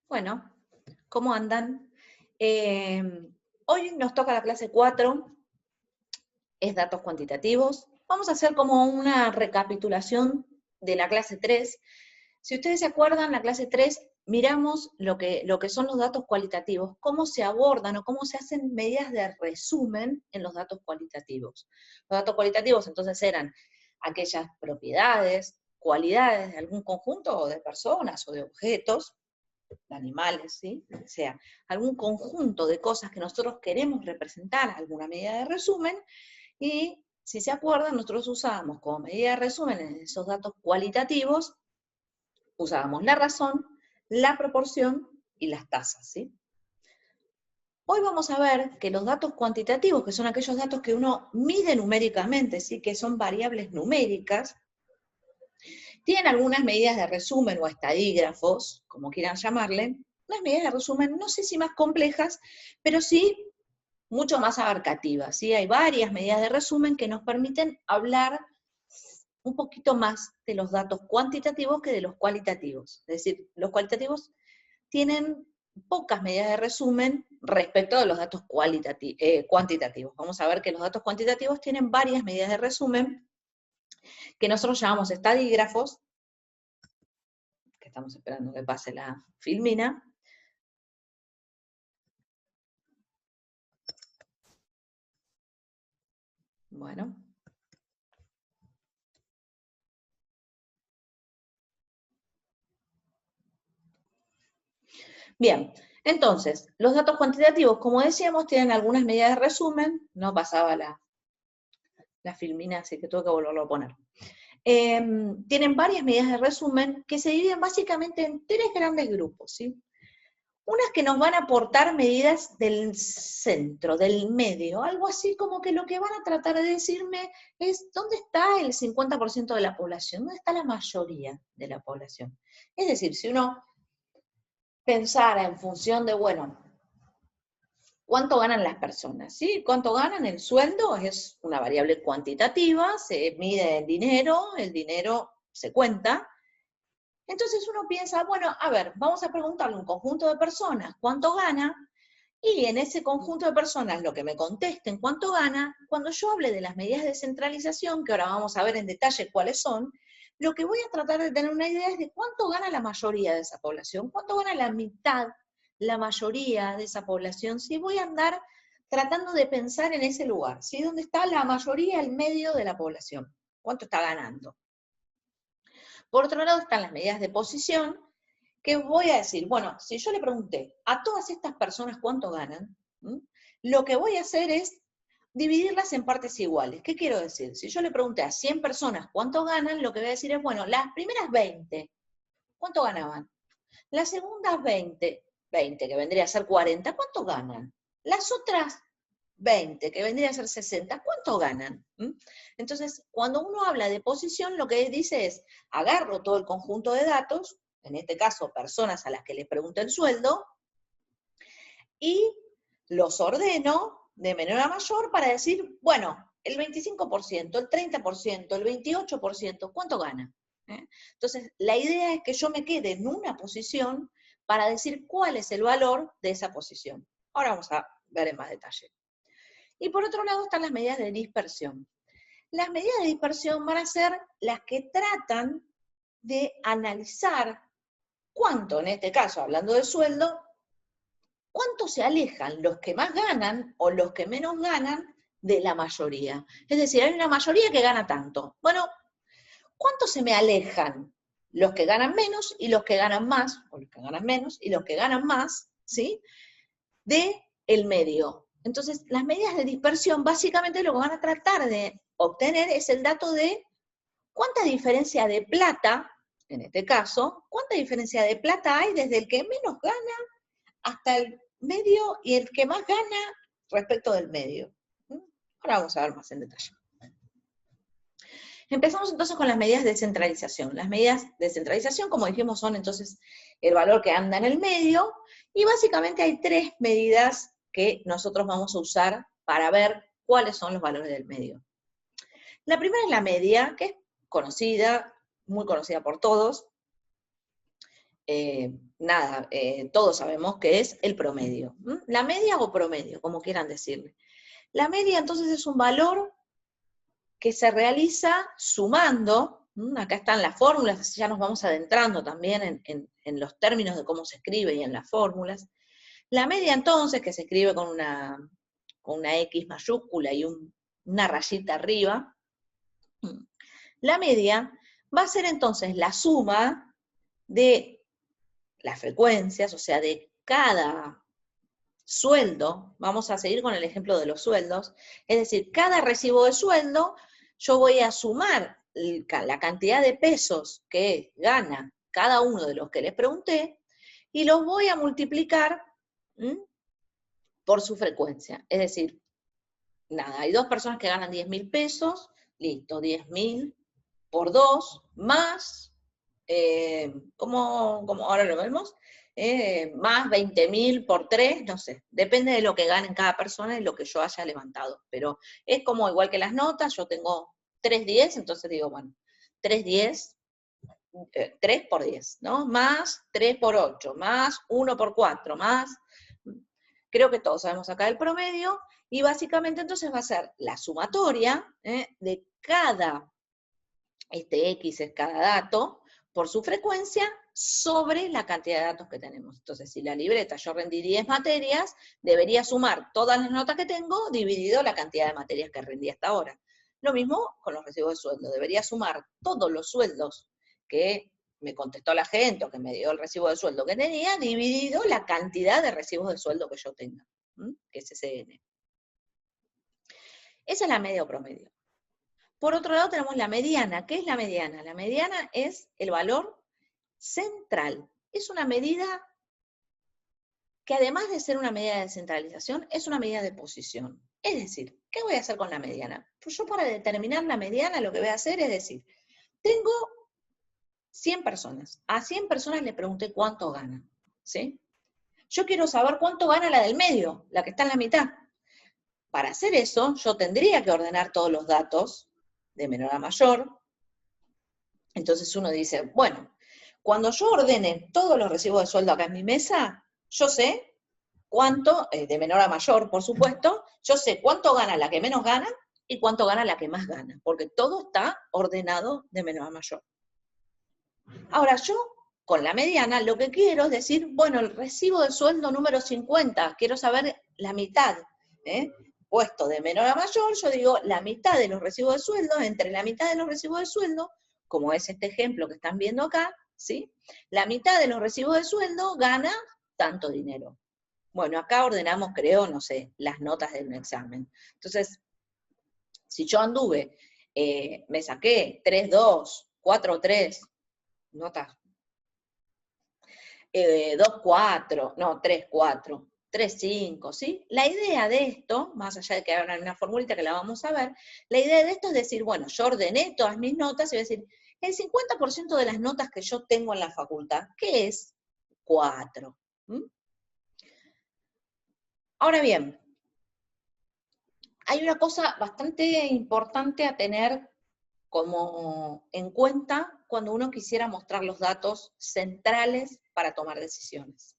Bueno, ¿cómo andan? Eh, Hoy nos toca la clase 4, es datos cuantitativos. Vamos a hacer como una recapitulación de la clase 3. Si ustedes se acuerdan, la clase 3 miramos lo que son los datos cualitativos, cómo se abordan o cómo se hacen medidas de resumen en los datos cualitativos. Los datos cualitativos entonces eran aquellas propiedades, cualidades de algún conjunto o de personas o de objetos, de animales, ¿sí? O sea, algún conjunto de cosas que nosotros queremos representar, alguna medida de resumen, y si se acuerdan, nosotros usábamos como medida de resumen en esos datos cualitativos, usábamos la razón, la proporción y las tasas, ¿sí? Hoy vamos a ver que los datos cuantitativos, que son aquellos datos que uno mide numéricamente, ¿sí? Que son variables numéricas, tienen algunas medidas de resumen o estadígrafos, como quieran llamarle, unas medidas de resumen, no sé si más complejas, pero sí mucho más abarcativas, ¿sí? Hay varias medidas de resumen que nos permiten hablar un poquito más de los datos cuantitativos que de los cualitativos. Es decir, los cualitativos tienen pocas medidas de resumen respecto a los datos cuantitativos. Vamos a ver que los datos cuantitativos tienen varias medidas de resumen que nosotros llamamos estadígrafos, que estamos esperando que pase la filmina. Bueno. Bien, entonces, los datos cuantitativos, como decíamos, tienen algunas medidas de resumen, no pasaba la filmina, así que tuve que volverlo a poner. Tienen varias medidas de resumen que se dividen básicamente en tres grandes grupos, ¿sí? Unas que nos van a aportar medidas del centro, del medio, algo así como que lo que van a tratar de decirme es dónde está el 50% de la población, dónde está la mayoría de la población. Es decir, si uno pensara en función de, bueno, ¿cuánto ganan las personas? ¿Sí? ¿Cuánto ganan? El sueldo es una variable cuantitativa, se mide el dinero se cuenta. Entonces uno piensa, bueno, a ver, vamos a preguntarle a un conjunto de personas cuánto gana, y en ese conjunto de personas lo que me contesten cuánto gana, cuando yo hable de las medidas de descentralización, que ahora vamos a ver en detalle cuáles son, lo que voy a tratar de tener una idea es de cuánto gana la mayoría de esa población, cuánto gana la mitad, la mayoría de esa población, si voy a andar tratando de pensar en ese lugar, ¿sí? ¿Dónde está la mayoría, el medio de la población? ¿Cuánto está ganando? Por otro lado están las medidas de posición, que voy a decir, bueno, si yo le pregunté a todas estas personas cuánto ganan, lo que voy a hacer es dividirlas en partes iguales. ¿Qué quiero decir? Si yo le pregunté a 100 personas cuánto ganan, lo que voy a decir es, bueno, las primeras 20, ¿cuánto ganaban? Las segundas 20, que vendría a ser 40, ¿cuánto ganan? Las otras 20, que vendría a ser 60, ¿cuánto ganan? Entonces, cuando uno habla de posición, lo que dice es, agarro todo el conjunto de datos, en este caso, personas a las que les pregunto el sueldo, y los ordeno de menor a mayor para decir, bueno, el 25%, el 30%, el 28%, ¿cuánto gana? Entonces, la idea es que yo me quede en una posición para decir cuál es el valor de esa posición. Ahora vamos a ver en más detalle. Y por otro lado están las medidas de dispersión. Las medidas de dispersión van a ser las que tratan de analizar cuánto, en este caso, hablando de sueldo, cuánto se alejan los que más ganan o los que menos ganan de la mayoría. Es decir, hay una mayoría que gana tanto. Bueno, ¿cuánto se me alejan los que ganan menos y los que ganan más, o los que ganan menos y los que ganan más, ¿sí? De el medio. Entonces, las medidas de dispersión básicamente lo que van a tratar de obtener es el dato de cuánta diferencia de plata, en este caso, cuánta diferencia de plata hay desde el que menos gana hasta el medio y el que más gana respecto del medio. Ahora vamos a ver más en detalle. Empezamos entonces con las medidas de descentralización. Las medidas de descentralización, como dijimos, son entonces el valor que anda en el medio, y básicamente hay tres medidas que nosotros vamos a usar para ver cuáles son los valores del medio. La primera es la media, que es conocida, muy conocida por todos, nada, todos sabemos que es el promedio. La media o promedio, como quieran decirle. La media entonces es un valor que se realiza sumando, acá están las fórmulas, así ya nos vamos adentrando también en los términos de cómo se escribe y en las fórmulas. La media entonces, que se escribe con una X mayúscula y una rayita arriba, la media va a ser entonces la suma de las frecuencias, o sea, de cada sueldo, vamos a seguir con el ejemplo de los sueldos, es decir, cada recibo de sueldo, yo voy a sumar la cantidad de pesos que gana cada uno de los que les pregunté, y los voy a multiplicar por su frecuencia. Es decir, nada, hay dos personas que ganan 10.000 pesos, listo, 10.000 por 2, más, como ahora lo vemos, más 20.000 por 3, no sé, depende de lo que gane cada persona y lo que yo haya levantado, pero es como igual que las notas, yo tengo 3 10, entonces digo, bueno, 3 por 10, ¿no? Más 3 por 8, más 1 por 4, más, creo que todos sabemos acá el promedio, y básicamente entonces va a ser la sumatoria de cada, X es cada dato, por su frecuencia, sobre la cantidad de datos que tenemos. Entonces, si la libreta yo rendí 10 materias, debería sumar todas las notas que tengo, dividido la cantidad de materias que rendí hasta ahora. Lo mismo con los recibos de sueldo, debería sumar todos los sueldos que me contestó la gente, o que me dio el recibo de sueldo que tenía, dividido la cantidad de recibos de sueldo que yo tenga, que es SN. Esa es la media o promedio. Por otro lado tenemos la mediana. ¿Qué es la mediana? La mediana es el valor central. Es una medida que, además de ser una medida de centralización, es una medida de posición. Es decir, ¿qué voy a hacer con la mediana? Pues yo, para determinar la mediana, lo que voy a hacer es decir, tengo 100 personas. A 100 personas le pregunté cuánto ganan, ¿sí? Yo quiero saber cuánto gana la del medio, la que está en la mitad. Para hacer eso, yo tendría que ordenar todos los datos de menor a mayor. Entonces uno dice, bueno, cuando yo ordene todos los recibos de sueldo acá en mi mesa, yo sé cuánto, de menor a mayor, por supuesto, yo sé cuánto gana la que menos gana y cuánto gana la que más gana, porque todo está ordenado de menor a mayor. Ahora yo, con la mediana, lo que quiero es decir, bueno, el recibo de sueldo número 50, quiero saber la mitad, puesto de menor a mayor, yo digo la mitad de los recibos de sueldo, entre la mitad de los recibos de sueldo, como es este ejemplo que están viendo acá, ¿sí? La mitad de los recibos de sueldo gana tanto dinero. Bueno, acá ordenamos, creo, no sé, las notas de un examen. Entonces, si yo anduve, me saqué 3.2, 4.3, notas, 2.4, no, 3.4, 3.5, ¿sí? La idea de esto, más allá de que hagan una formulita que la vamos a ver, la idea de esto es decir, bueno, yo ordené todas mis notas y voy a decir, el 50% de las notas que yo tengo en la facultad, ¿qué es? 4. Ahora bien, hay una cosa bastante importante a tener como en cuenta cuando uno quisiera mostrar los datos centrales para tomar decisiones.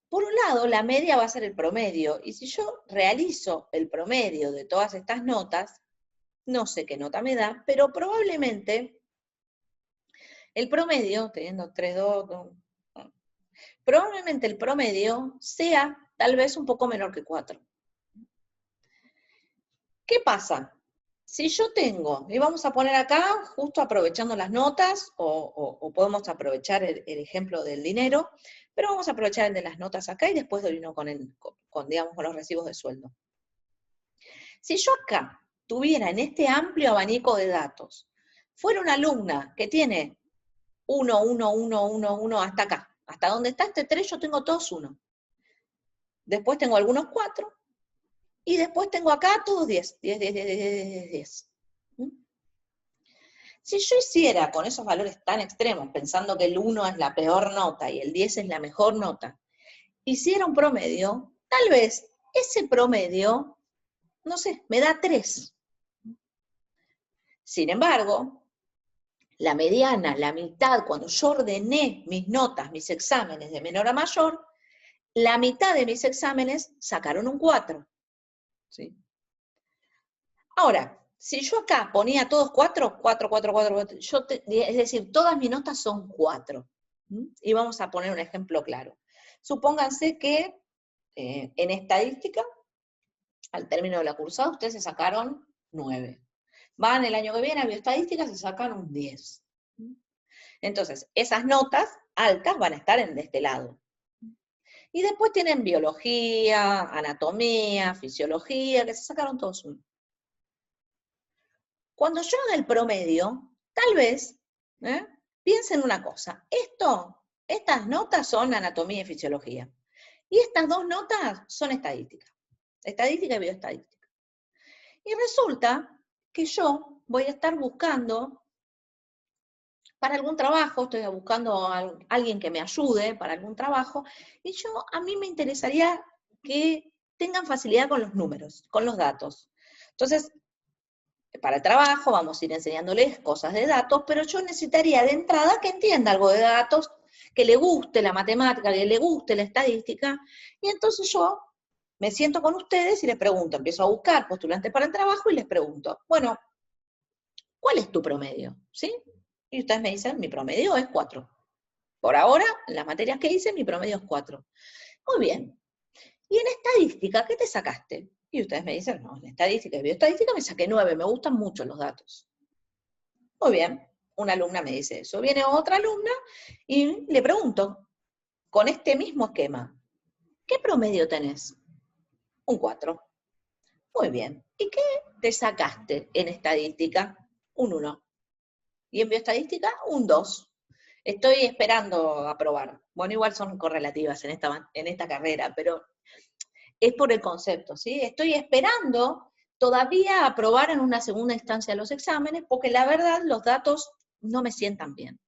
Por un lado, la media va a ser el promedio, y si yo realizo el promedio de todas estas notas, no sé qué nota me da, pero probablemente el promedio, teniendo 3.2, probablemente el promedio sea tal vez un poco menor que 4. ¿Qué pasa? Si yo tengo, y vamos a poner acá, justo aprovechando las notas, o podemos aprovechar el ejemplo del dinero, pero vamos a aprovechar el de las notas acá y después doy uno digamos, con los recibos de sueldo. Si yo acá tuviera en este amplio abanico de datos, fuera una alumna que tiene 1, 1, 1, 1, 1 hasta acá, hasta donde está este 3, yo tengo todos 1. Después tengo algunos 4, y después tengo acá todos 10, 10, 10, 10, 10, 10, 10. Si yo hiciera con esos valores tan extremos, pensando que el 1 es la peor nota y el 10 es la mejor nota, hiciera un promedio, tal vez ese promedio, no sé, me da 3. Sin embargo, la mediana, la mitad, cuando yo ordené mis notas, mis exámenes de menor a mayor, la mitad de mis exámenes sacaron un 4. ¿Sí? Ahora, si yo acá ponía todos 4, 4, 4, 4, 4, es decir, todas mis notas son 4. Y vamos a poner un ejemplo claro. Supónganse que en estadística, al término de la cursada, ustedes se sacaron 9. Van el año que viene a bioestadística, se sacan un 10. Entonces, esas notas altas van a estar de este lado. Y después tienen biología, anatomía, fisiología, que se sacaron todos 1. Cuando yo haga el promedio, tal vez, piensen una cosa, estas notas son anatomía y fisiología, y estas 2 notas son estadística y bioestadística. Y resulta que yo voy a estar buscando para algún trabajo, estoy buscando a alguien que me ayude para algún trabajo, y a mí me interesaría que tengan facilidad con los números, con los datos. Entonces, para el trabajo vamos a ir enseñándoles cosas de datos, pero yo necesitaría de entrada que entienda algo de datos, que le guste la matemática, que le guste la estadística, y entonces yo me siento con ustedes y les pregunto, empiezo a buscar postulantes para el trabajo y les pregunto, bueno, ¿cuál es tu promedio? ¿Sí? Y ustedes me dicen, mi promedio es 4. Por ahora, en las materias que hice, mi promedio es 4. Muy bien. ¿Y en estadística qué te sacaste? Y ustedes me dicen, no, en estadística y bioestadística me saqué 9, me gustan mucho los datos. Muy bien, una alumna me dice eso. Viene otra alumna y le pregunto, con este mismo esquema, ¿qué promedio tenés? Un 4. Muy bien. ¿Y qué te sacaste en estadística? Un 1. Y en bioestadística, un 2. Estoy esperando aprobar. Bueno, igual son correlativas en esta carrera, pero es por el concepto, ¿sí? Estoy esperando todavía aprobar en una segunda instancia los exámenes, porque la verdad los datos no me sientan bien.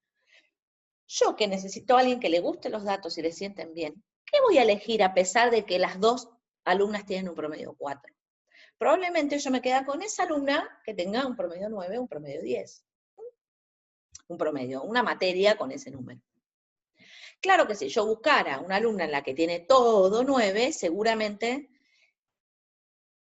Yo que necesito a alguien que le guste los datos y le sienten bien, ¿qué voy a elegir a pesar de que las 2 alumnas tienen un promedio 4? Probablemente yo me quede con esa alumna que tenga un promedio 9, un promedio 10. Un promedio, una materia con ese número. Claro que si yo buscara una alumna en la que tiene todo 9, seguramente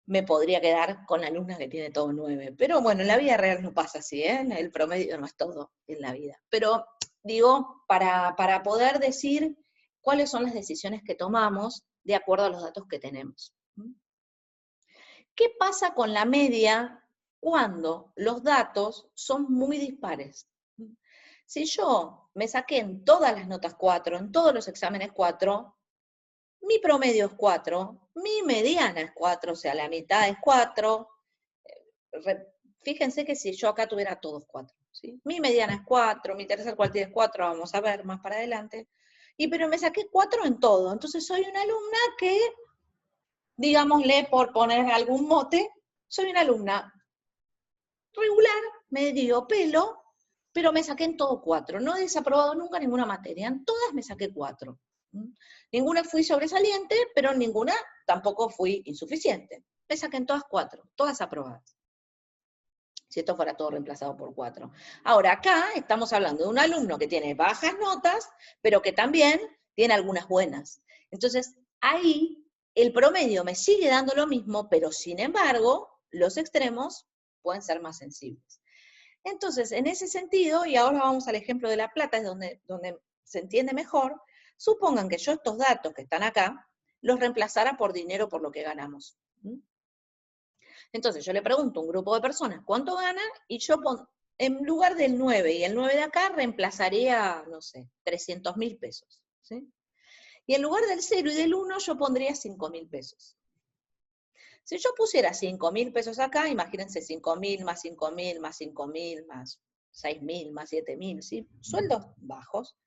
me podría quedar con la alumna que tiene todo 9. Pero bueno, en la vida real no pasa así, ¿eh? El promedio no es todo en la vida. Pero digo, para poder decir cuáles son las decisiones que tomamos de acuerdo a los datos que tenemos. ¿Qué pasa con la media cuando los datos son muy dispares? Si yo me saqué en todas las notas 4, en todos los exámenes 4, mi promedio es 4, mi mediana es 4, o sea, la mitad es 4. Fíjense que si yo acá tuviera todos 4, ¿sí? Mi mediana es 4, mi tercer cuartil es 4, vamos a ver más para adelante. Pero me saqué 4 en todo, entonces soy una alumna que, digámosle por poner algún mote, soy una alumna regular, medio pelo, pero me saqué en todo 4. No he desaprobado nunca ninguna materia, en todas me saqué 4. Ninguna fui sobresaliente, pero en ninguna tampoco fui insuficiente. Me saqué en todas 4, todas aprobadas. Si esto fuera todo reemplazado por 4. Ahora, acá estamos hablando de un alumno que tiene bajas notas, pero que también tiene algunas buenas. Entonces, ahí el promedio me sigue dando lo mismo, pero sin embargo, los extremos pueden ser más sensibles. Entonces, en ese sentido, y ahora vamos al ejemplo de La Plata, es donde se entiende mejor, supongan que yo estos datos que están acá, los reemplazara por dinero por lo que ganamos. Entonces, yo le pregunto a un grupo de personas cuánto gana, y yo en lugar del 9 y el 9 de acá, reemplazaría, no sé, 300.000 pesos. ¿Sí? Y en lugar del 0 y del 1, yo pondría 5.000 pesos. Si yo pusiera 5.000 pesos acá, imagínense 5.000 más 5.000 más 5.000 más 6.000 más 7.000, ¿sí? Sueldos bajos.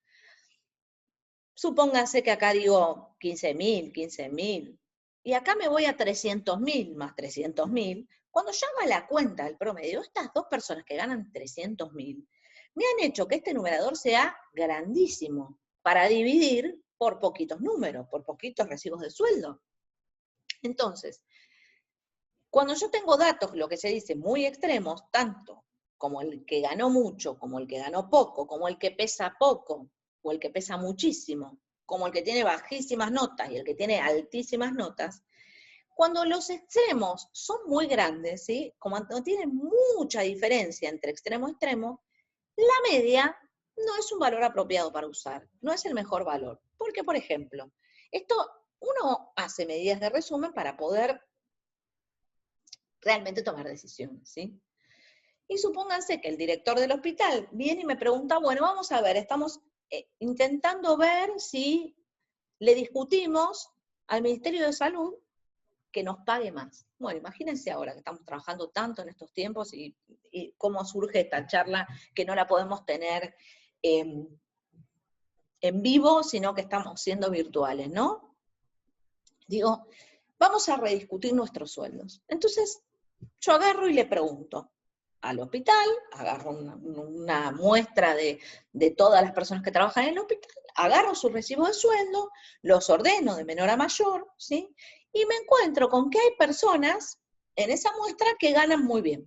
Supónganse que acá digo 15.000, 15.000, y acá me voy a 300.000 más 300.000. Cuando yo haga la cuenta del promedio, estas 2 personas que ganan 300.000, me han hecho que este numerador sea grandísimo para dividir por poquitos números, por poquitos recibos de sueldo. Entonces, cuando yo tengo datos, lo que se dice, muy extremos, tanto como el que ganó mucho, como el que ganó poco, como el que pesa poco, o el que pesa muchísimo, como el que tiene bajísimas notas y el que tiene altísimas notas, cuando los extremos son muy grandes, ¿sí? Como no tienen mucha diferencia entre extremo y extremo, la media no es un valor apropiado para usar, no es el mejor valor. Porque, por ejemplo, uno hace medidas de resumen para poder realmente tomar decisiones, ¿sí? Y supónganse que el director del hospital viene y me pregunta, bueno, vamos a ver, estamos intentando ver si le discutimos al Ministerio de Salud que nos pague más. Bueno, imagínense ahora que estamos trabajando tanto en estos tiempos y cómo surge esta charla que no la podemos tener en vivo, sino que estamos siendo virtuales, ¿no? Digo, vamos a rediscutir nuestros sueldos. Entonces, yo agarro y le pregunto al hospital, agarro una muestra de todas las personas que trabajan en el hospital, agarro sus recibos de sueldo, los ordeno de menor a mayor, ¿sí? Y me encuentro con que hay personas en esa muestra que ganan muy bien,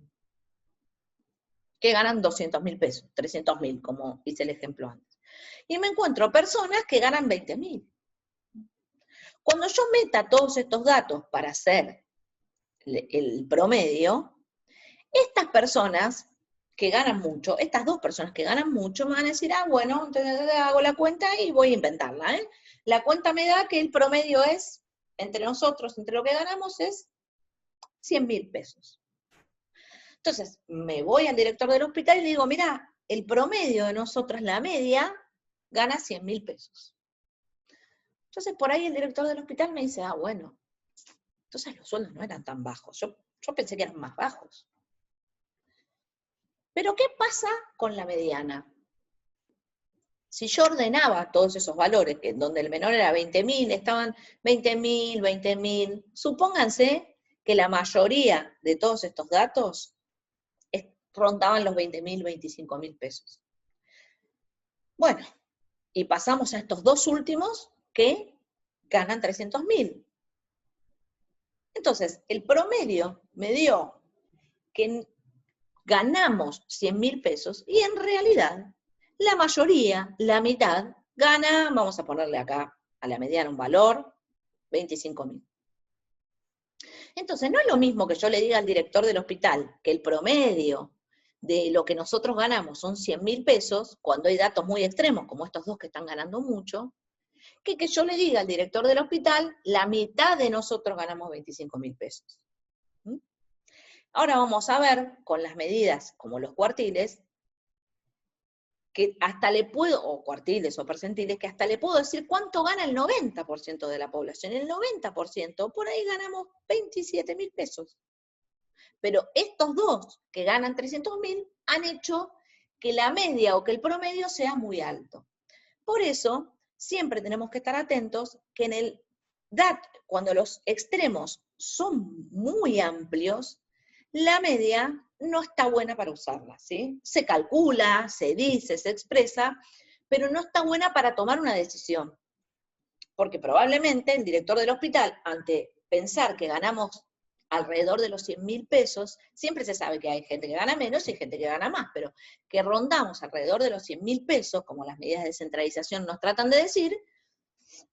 que ganan 200.000 pesos, 300.000, como hice el ejemplo antes. Y me encuentro personas que ganan 20.000. Cuando yo meta todos estos datos para hacer el promedio, estas personas que ganan mucho, estas dos personas que ganan mucho, me van a decir, bueno, entonces hago la cuenta y voy a inventarla, ¿eh? La cuenta me da que el promedio es, entre nosotros, entre lo que ganamos, es 100.000 pesos. Entonces, me voy al director del hospital y le digo, mira, el promedio de nosotros, la media, gana 100.000 pesos. Entonces, por ahí el director del hospital me dice, bueno, entonces los sueldos no eran tan bajos. Yo pensé que eran más bajos. Pero ¿qué pasa con la mediana? Si yo ordenaba todos esos valores, que donde el menor era 20.000, estaban 20.000, 20.000, supónganse que la mayoría de todos estos datos rondaban los 20.000, 25.000 pesos. Bueno, y pasamos a estos dos últimos que ganan 300.000. Entonces, el promedio me dio que ganamos 100.000 pesos y en realidad la mayoría, la mitad, gana, vamos a ponerle acá a la mediana un valor, 25.000. Entonces, no es lo mismo que yo le diga al director del hospital que el promedio de lo que nosotros ganamos son 100.000 pesos, cuando hay datos muy extremos, como estos dos que están ganando mucho, que yo le diga al director del hospital, la mitad de nosotros ganamos 25.000 pesos. Ahora vamos a ver, con las medidas como los cuartiles, que hasta le puedo, o cuartiles o percentiles, que hasta le puedo decir cuánto gana el 90% de la población. El 90%, por ahí ganamos 27.000 pesos. Pero estos dos, que ganan 300.000, han hecho que la media o que el promedio sea muy alto. Por eso, siempre tenemos que estar atentos que en el DAT, cuando los extremos son muy amplios, la media no está buena para usarla, ¿sí? Se calcula, se dice, se expresa, pero no está buena para tomar una decisión. Porque probablemente el director del hospital, ante pensar que ganamos alrededor de los 100.000 pesos, siempre se sabe que hay gente que gana menos y gente que gana más, pero que rondamos alrededor de los 100.000 pesos, como las medidas de descentralización nos tratan de decir,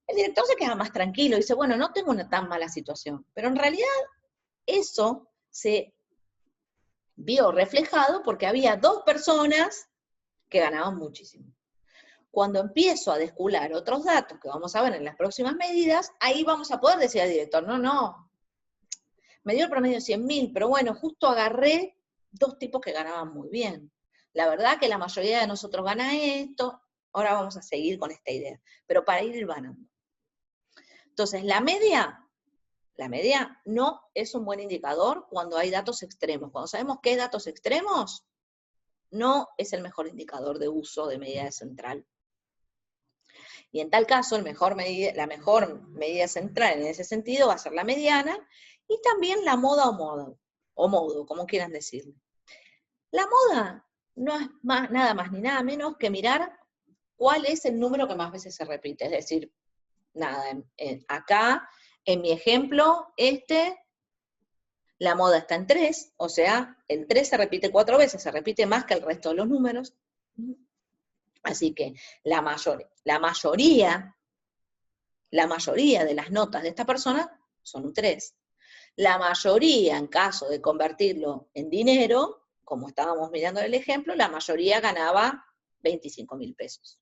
el director se queda más tranquilo y dice, bueno, no tengo una tan mala situación. Pero en realidad eso se vio reflejado porque había dos personas que ganaban muchísimo. Cuando empiezo a descular otros datos que vamos a ver en las próximas medidas, ahí vamos a poder decir al director, no, me dio el promedio 100.000, pero bueno, justo agarré dos tipos que ganaban muy bien. La verdad que la mayoría de nosotros gana esto, ahora vamos a seguir con esta idea, pero para ir ganando. Entonces, la media no es un buen indicador cuando hay datos extremos. Cuando sabemos qué datos extremos, no es el mejor indicador de uso de medida central. Y en tal caso, la mejor medida central en ese sentido va a ser la mediana, y también la moda o modo, como quieran decirlo. La moda no es nada más ni nada menos que mirar cuál es el número que más veces se repite. Es decir, nada, acá, en mi ejemplo, La moda está en 3, o sea, el 3 se repite 4 veces, se repite más que el resto de los números. Así que la mayoría de las notas de esta persona son un 3. La mayoría, en caso de convertirlo en dinero, como estábamos mirando en el ejemplo, la mayoría ganaba 25.000 pesos.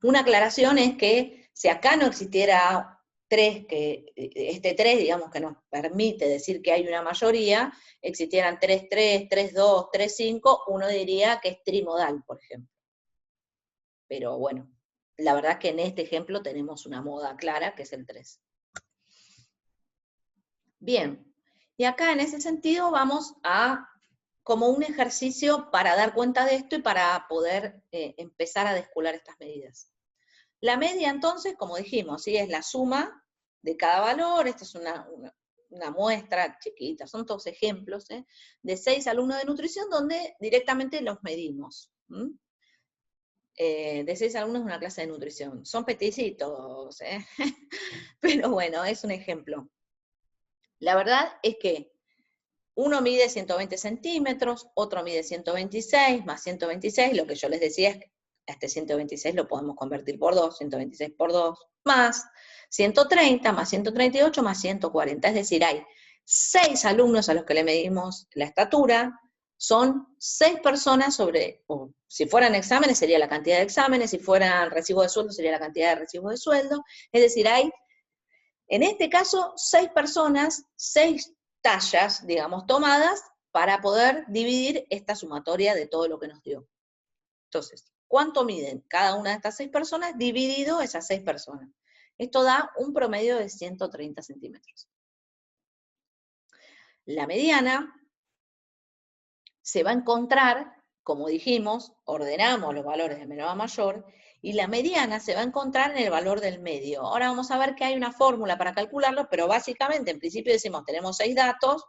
Una aclaración es que si acá no existiera 3, este 3, digamos, que nos permite decir que hay una mayoría, existieran 3-3, 3-2, 3-5, uno diría que es trimodal, por ejemplo. Pero bueno, la verdad es que en este ejemplo tenemos una moda clara, que es el 3. Bien, y acá en ese sentido vamos a como un ejercicio para dar cuenta de esto y para poder empezar a descular estas medidas. La media, entonces, como dijimos, ¿sí? Es la suma de cada valor. Esta es una muestra chiquita, son todos ejemplos, de 6 alumnos de nutrición donde directamente los medimos. De 6 alumnos de una clase de nutrición. Son peticitos, pero bueno, es un ejemplo. La verdad es que uno mide 120 centímetros, otro mide 126, más 126, lo que yo les decía es que este 126 lo podemos convertir por 2, 126 por 2, más 130, más 138, más 140. Es decir, hay 6 alumnos a los que le medimos la estatura, son 6 personas sobre, o si fueran exámenes sería la cantidad de exámenes, si fueran recibos de sueldo sería la cantidad de recibos de sueldo, es decir, hay, en este caso, 6 personas, 6 tallas, digamos, tomadas para poder dividir esta sumatoria de todo lo que nos dio. Entonces, ¿cuánto miden cada una de estas 6 personas dividido esas 6 personas? Esto da un promedio de 130 centímetros. La mediana se va a encontrar, como dijimos, ordenamos los valores de menor a mayor, y la mediana se va a encontrar en el valor del medio. Ahora vamos a ver que hay una fórmula para calcularlo, pero básicamente, en principio decimos, tenemos 6 datos,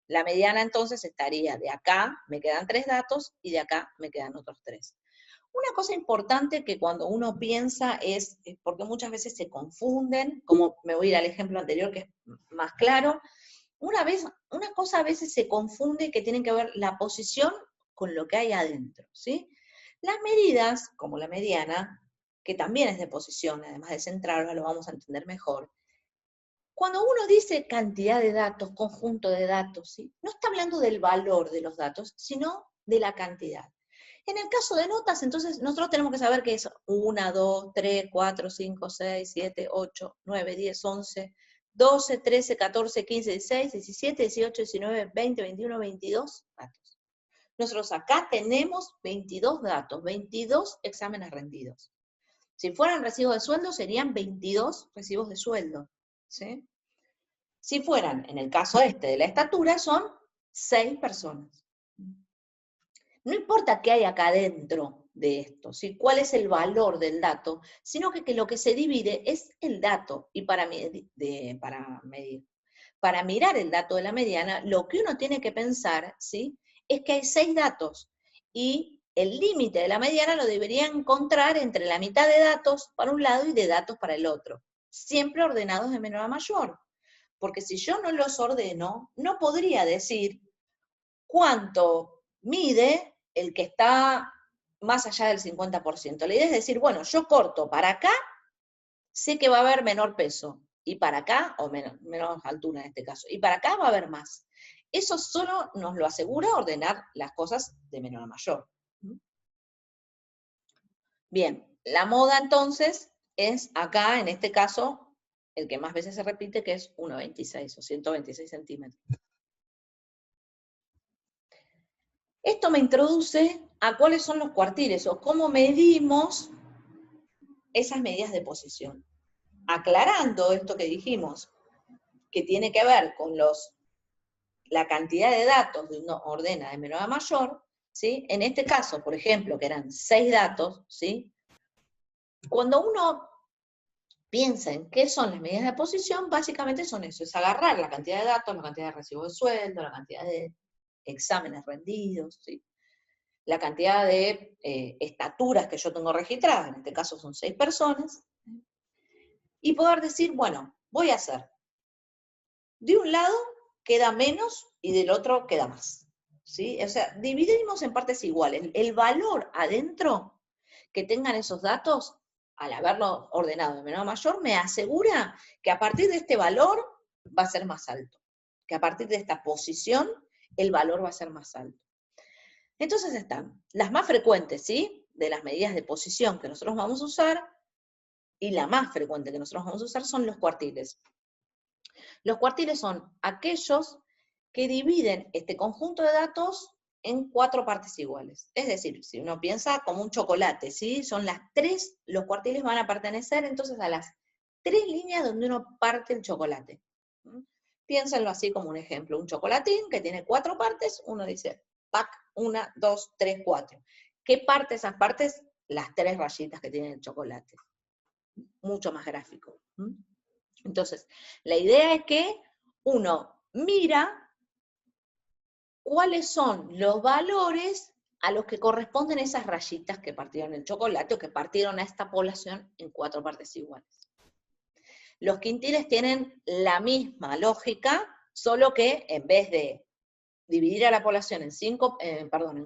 la mediana entonces estaría de acá, me quedan 3 datos, y de acá me quedan otros 3. Una cosa importante que cuando uno piensa es, porque muchas veces se confunden, como me voy a ir al ejemplo anterior que es más claro, una cosa a veces se confunde que tienen que ver la posición con lo que hay adentro, ¿sí? Las medidas, como la mediana, que también es de posición, además de central, ahora lo vamos a entender mejor. Cuando uno dice cantidad de datos, conjunto de datos, ¿sí? No está hablando del valor de los datos, sino de la cantidad. En el caso de notas, entonces, nosotros tenemos que saber que es 1, 2, 3, 4, 5, 6, 7, 8, 9, 10, 11, 12, 13, 14, 15, 16, 17, 18, 19, 20, 21, 22 datos. Nosotros acá tenemos 22 datos, 22 exámenes rendidos. Si fueran recibos de sueldo, serían 22 recibos de sueldo, ¿sí? Si fueran, en el caso este de la estatura, son 6 personas. No importa qué hay acá adentro de esto, ¿sí? Cuál es el valor del dato, sino que lo que se divide es el dato. Y para mirar el dato de la mediana, lo que uno tiene que pensar, ¿sí? Es que hay 6 datos. Y el límite de la mediana lo debería encontrar entre la mitad de datos para un lado y de datos para el otro. Siempre ordenados de menor a mayor. Porque si yo no los ordeno, no podría decir cuánto mide el que está más allá del 50%. La idea es decir, bueno, yo corto para acá, sé que va a haber menor peso, y para acá, o menos altura en este caso, y para acá va a haber más. Eso solo nos lo asegura ordenar las cosas de menor a mayor. Bien, la moda entonces es acá, en este caso, el que más veces se repite, que es 1,26 o 126 centímetros. Esto me introduce a cuáles son los cuartiles, o cómo medimos esas medidas de posición. Aclarando esto que dijimos, que tiene que ver con la cantidad de datos de uno ordena de menor a mayor, ¿sí? En este caso, por ejemplo, que eran 6 datos, ¿sí? Cuando uno piensa en qué son las medidas de posición, básicamente son eso, es agarrar la cantidad de datos, la cantidad de recibos de sueldo, la cantidad de exámenes rendidos, ¿sí? La cantidad de estaturas que yo tengo registradas, en este caso son 6 personas, y poder decir, bueno, voy a hacer, de un lado queda menos y del otro queda más. ¿Sí? O sea, dividimos en partes iguales. El valor adentro que tengan esos datos, al haberlo ordenado de menor a mayor, me asegura que a partir de este valor va a ser más alto. Que a partir de esta posición, el valor va a ser más alto. Entonces están las más frecuentes, ¿sí? De las medidas de posición que nosotros vamos a usar, y la más frecuente que nosotros vamos a usar son los cuartiles. Los cuartiles son aquellos que dividen este conjunto de datos en 4 partes iguales. Es decir, si uno piensa como un chocolate, ¿sí? Son los cuartiles van a pertenecer entonces a las 3 líneas donde uno parte el chocolate. Piénsenlo así como un ejemplo, un chocolatín que tiene 4 partes, uno dice, pack, 1, 2, 3, 4. ¿Qué parte esas partes? Las 3 rayitas que tiene el chocolate. Mucho más gráfico. Entonces, la idea es que uno mira cuáles son los valores a los que corresponden esas rayitas que partieron el chocolate o que partieron a esta población en 4 partes iguales. Los quintiles tienen la misma lógica, solo que en vez de dividir a la población en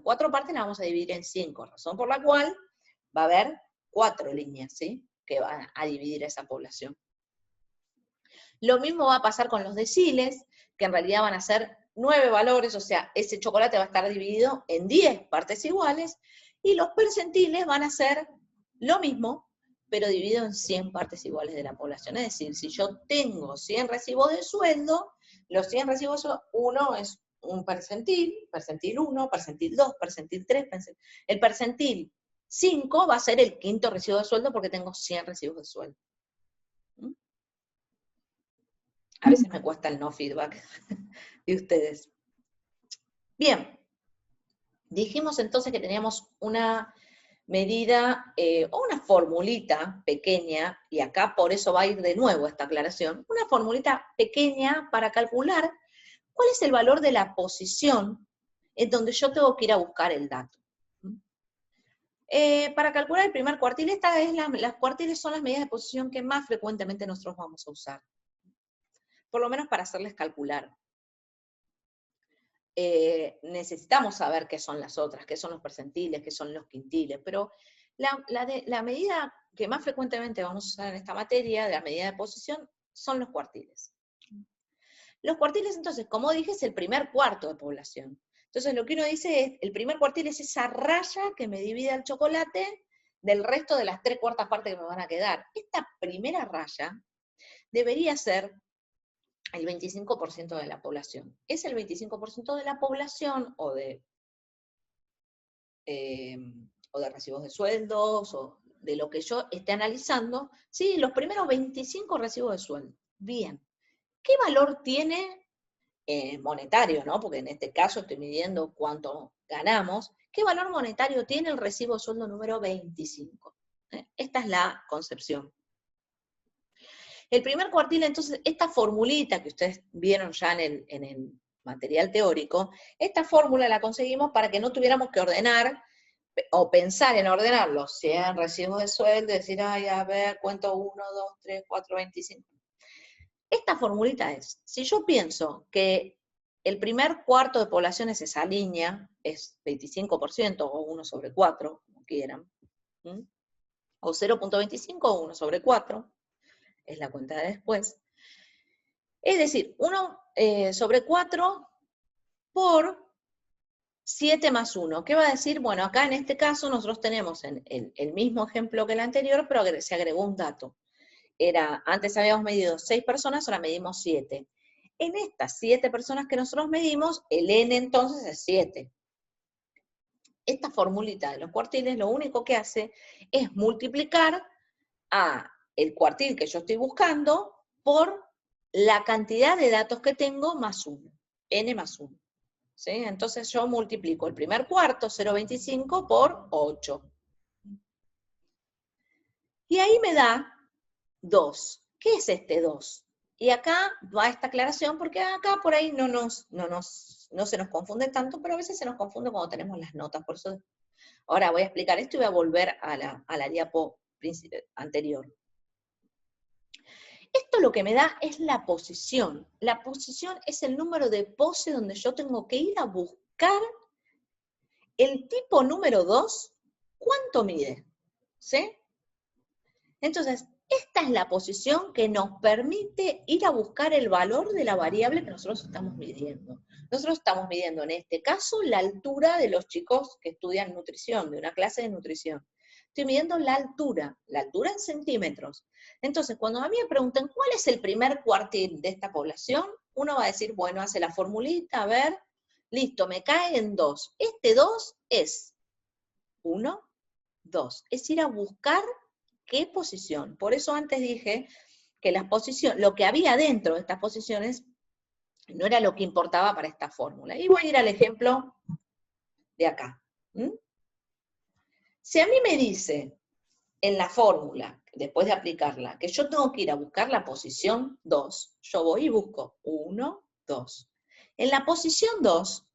4 partes, la vamos a dividir en 5, razón por la cual va a haber 4 líneas, ¿sí? Que van a dividir esa población. Lo mismo va a pasar con los deciles, que en realidad van a ser 9 valores, o sea, ese chocolate va a estar dividido en 10 partes iguales, y los percentiles van a ser lo mismo, pero dividido en 100 partes iguales de la población. Es decir, si yo tengo 100 recibos de sueldo, los 100 recibos de sueldo, uno es un percentil 1, percentil 2, percentil 3, el percentil 5 va a ser el quinto recibo de sueldo porque tengo 100 recibos de sueldo. A veces me cuesta el no feedback de ustedes. Bien, dijimos entonces que teníamos una medida o una formulita pequeña, y acá por eso va a ir de nuevo esta aclaración, una formulita pequeña para calcular cuál es el valor de la posición en donde yo tengo que ir a buscar el dato. Para calcular el primer cuartil, las cuartiles son las medidas de posición que más frecuentemente nosotros vamos a usar, por lo menos para hacerles calcular. Necesitamos saber qué son las otras, qué son los percentiles, qué son los quintiles, pero la medida que más frecuentemente vamos a usar en esta materia, de la medida de posición, son los cuartiles. Los cuartiles, entonces, como dije, es el primer cuarto de población. Entonces, lo que uno dice es, el primer cuartil es esa raya que me divide el chocolate del resto de las 3/4 partes que me van a quedar. Esta primera raya debería ser el 25% de la población. Es el 25% de la población o de recibos de sueldos, o de lo que yo esté analizando, ¿sí? Los primeros 25 recibos de sueldo. Bien. ¿Qué valor tiene monetario, ¿no? Porque en este caso estoy midiendo cuánto ganamos. ¿Qué valor monetario tiene el recibo de sueldo número 25? Esta es la concepción. El primer cuartil, entonces, esta formulita que ustedes vieron ya en el material teórico, esta fórmula la conseguimos para que no tuviéramos que ordenar o pensar en ordenar los 100 recibos de sueldo y decir, ay, a ver, cuento 1, 2, 3, 4, 25. Esta formulita es, si yo pienso que el primer cuarto de población es esa línea, es 25% o 1/4, como quieran, o 0.25 o 1/4, es la cuenta de después. Es decir, 1/4 por 7 más 1. ¿Qué va a decir? Bueno, acá en este caso nosotros tenemos el mismo ejemplo que el anterior, pero se agregó un dato. Antes habíamos medido 6 personas, ahora medimos 7. En estas 7 personas que nosotros medimos, el n entonces es 7. Esta formulita de los cuartiles lo único que hace es multiplicar a el cuartil que yo estoy buscando por la cantidad de datos que tengo más 1, n más 1. ¿Sí? Entonces yo multiplico el primer cuarto, 0,25, por 8. Y ahí me da 2. ¿Qué es este 2? Y acá va esta aclaración, porque acá por ahí no se nos confunde tanto, pero a veces se nos confunde cuando tenemos las notas. Por eso ahora voy a explicar esto y voy a volver a la diapo anterior. Esto lo que me da es la posición. La posición es el número de pose donde yo tengo que ir a buscar el tipo número 2, ¿cuánto mide? ¿Sí? Entonces, esta es la posición que nos permite ir a buscar el valor de la variable que nosotros estamos midiendo. Nosotros estamos midiendo, en este caso, la altura de los chicos que estudian nutrición, de una clase de nutrición. Estoy midiendo la altura en centímetros. Entonces, cuando a mí me preguntan cuál es el primer cuartil de esta población, uno va a decir, bueno, hace la formulita, a ver, listo, me cae en 2. Este 2 es 1, 2. Es ir a buscar qué posición. Por eso antes dije que las posiciones, lo que había dentro de estas posiciones no era lo que importaba para esta fórmula. Y voy a ir al ejemplo de acá. Si a mí me dice en la fórmula, después de aplicarla, que yo tengo que ir a buscar la posición 2, yo voy y busco 1, 2. En la posición 2,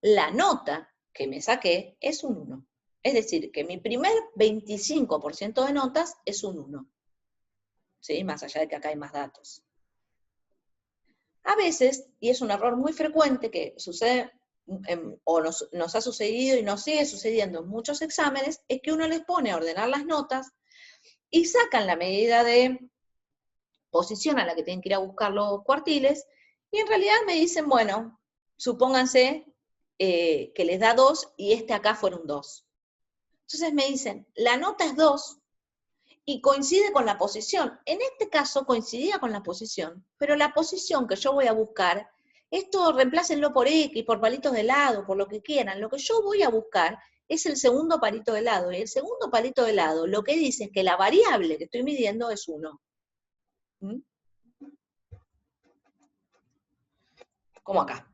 la nota que me saqué es un 1. Es decir, que mi primer 25% de notas es un 1. ¿Sí? Más allá de que acá hay más datos. A veces, y es un error muy frecuente que sucede, o nos ha sucedido y nos sigue sucediendo en muchos exámenes, es que uno les pone a ordenar las notas y sacan la medida de posición a la que tienen que ir a buscar los cuartiles, y en realidad me dicen, bueno, supónganse que les da 2 y este acá fuera un 2. Entonces me dicen, la nota es 2, y coincide con la posición. En este caso coincidía con la posición, pero la posición que yo voy a buscar, esto reemplácenlo por X, por palitos de helado, por lo que quieran. Lo que yo voy a buscar es el segundo palito de helado, y el segundo palito de helado lo que dice es que la variable que estoy midiendo es 1. ¿Mm? Como acá.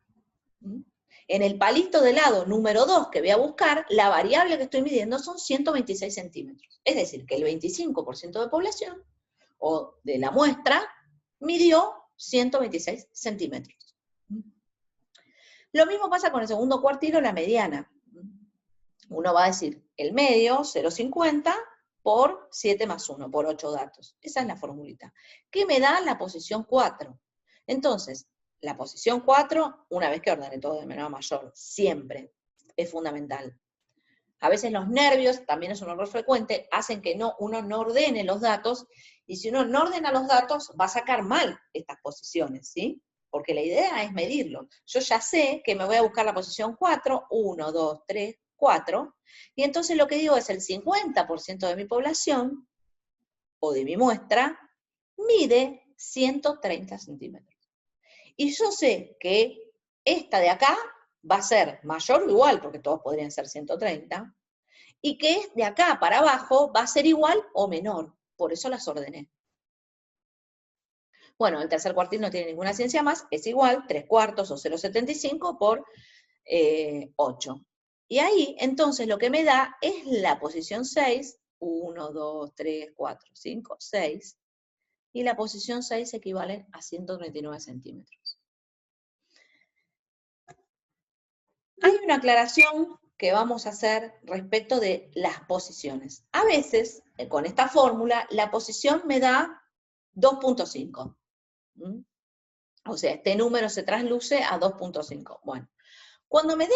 ¿Mm? En el palito de helado número 2 que voy a buscar, la variable que estoy midiendo son 126 centímetros. Es decir, que el 25% de población, o de la muestra, midió 126 centímetros. Lo mismo pasa con el segundo cuartilo, la mediana. Uno va a decir el medio, 0,50, por 7 más 1, por 8 datos. Esa es la formulita. ¿Qué me da la posición 4? Entonces, la posición 4, una vez que ordene todo de menor a mayor, siempre es fundamental. A veces los nervios, también es un error frecuente, hacen que uno no ordene los datos, y si uno no ordena los datos, va a sacar mal estas posiciones, ¿sí? Porque la idea es medirlo. Yo ya sé que me voy a buscar la posición 4, 1, 2, 3, 4, y entonces lo que digo es el 50% de mi población, o de mi muestra, mide 130 centímetros. Y yo sé que esta de acá va a ser mayor o igual, porque todos podrían ser 130, y que de acá para abajo va a ser igual o menor. Por eso las ordené. Bueno, el tercer cuartil no tiene ninguna ciencia más, es igual, 3/4 o 0,75 por 8. Y ahí, entonces, lo que me da es la posición 6, 1, 2, 3, 4, 5, 6, y la posición 6 equivale a 139 centímetros. Hay una aclaración que vamos a hacer respecto de las posiciones. A veces, con esta fórmula, la posición me da 2,5. O sea, este número se trasluce a 2,5. Bueno, cuando me dé